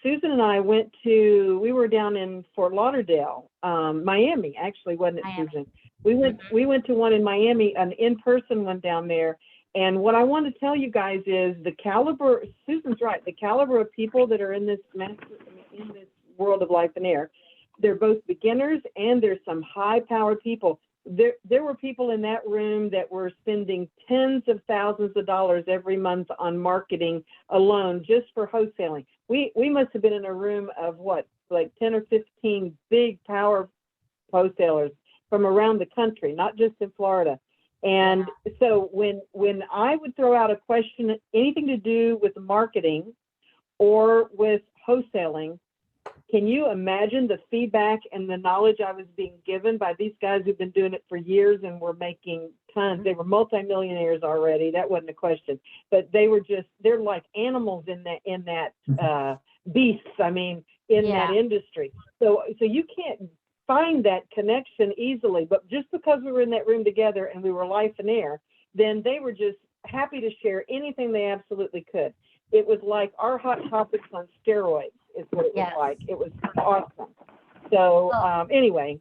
Susan and I we were down in Fort Lauderdale, Miami, actually, wasn't it, Miami. Susan? We went to one in Miami, an in-person one down there. And what I want to tell you guys is the caliber, Susan's right, the caliber of people that are in this world of life and air, they're both beginners and there's some high-powered people. There were people in that room that were spending tens of thousands of dollars every month on marketing alone, just for wholesaling. We must have been in a room of like 10 or 15 big power wholesalers from around the country, not just in Florida. And so when I would throw out a question, anything to do with marketing or with wholesaling, can you imagine the feedback and the knowledge I was being given by these guys who've been doing it for years and were making tons? They were multimillionaires already. That wasn't a question, but they're like animals in that beasts. I mean, in that industry. So you can't find that connection easily, but just because we were in that room together and we were Lifeonaire, then they were just happy to share anything they absolutely could. It was like our hot topics on steroids is what it was like. It was awesome. So anyway,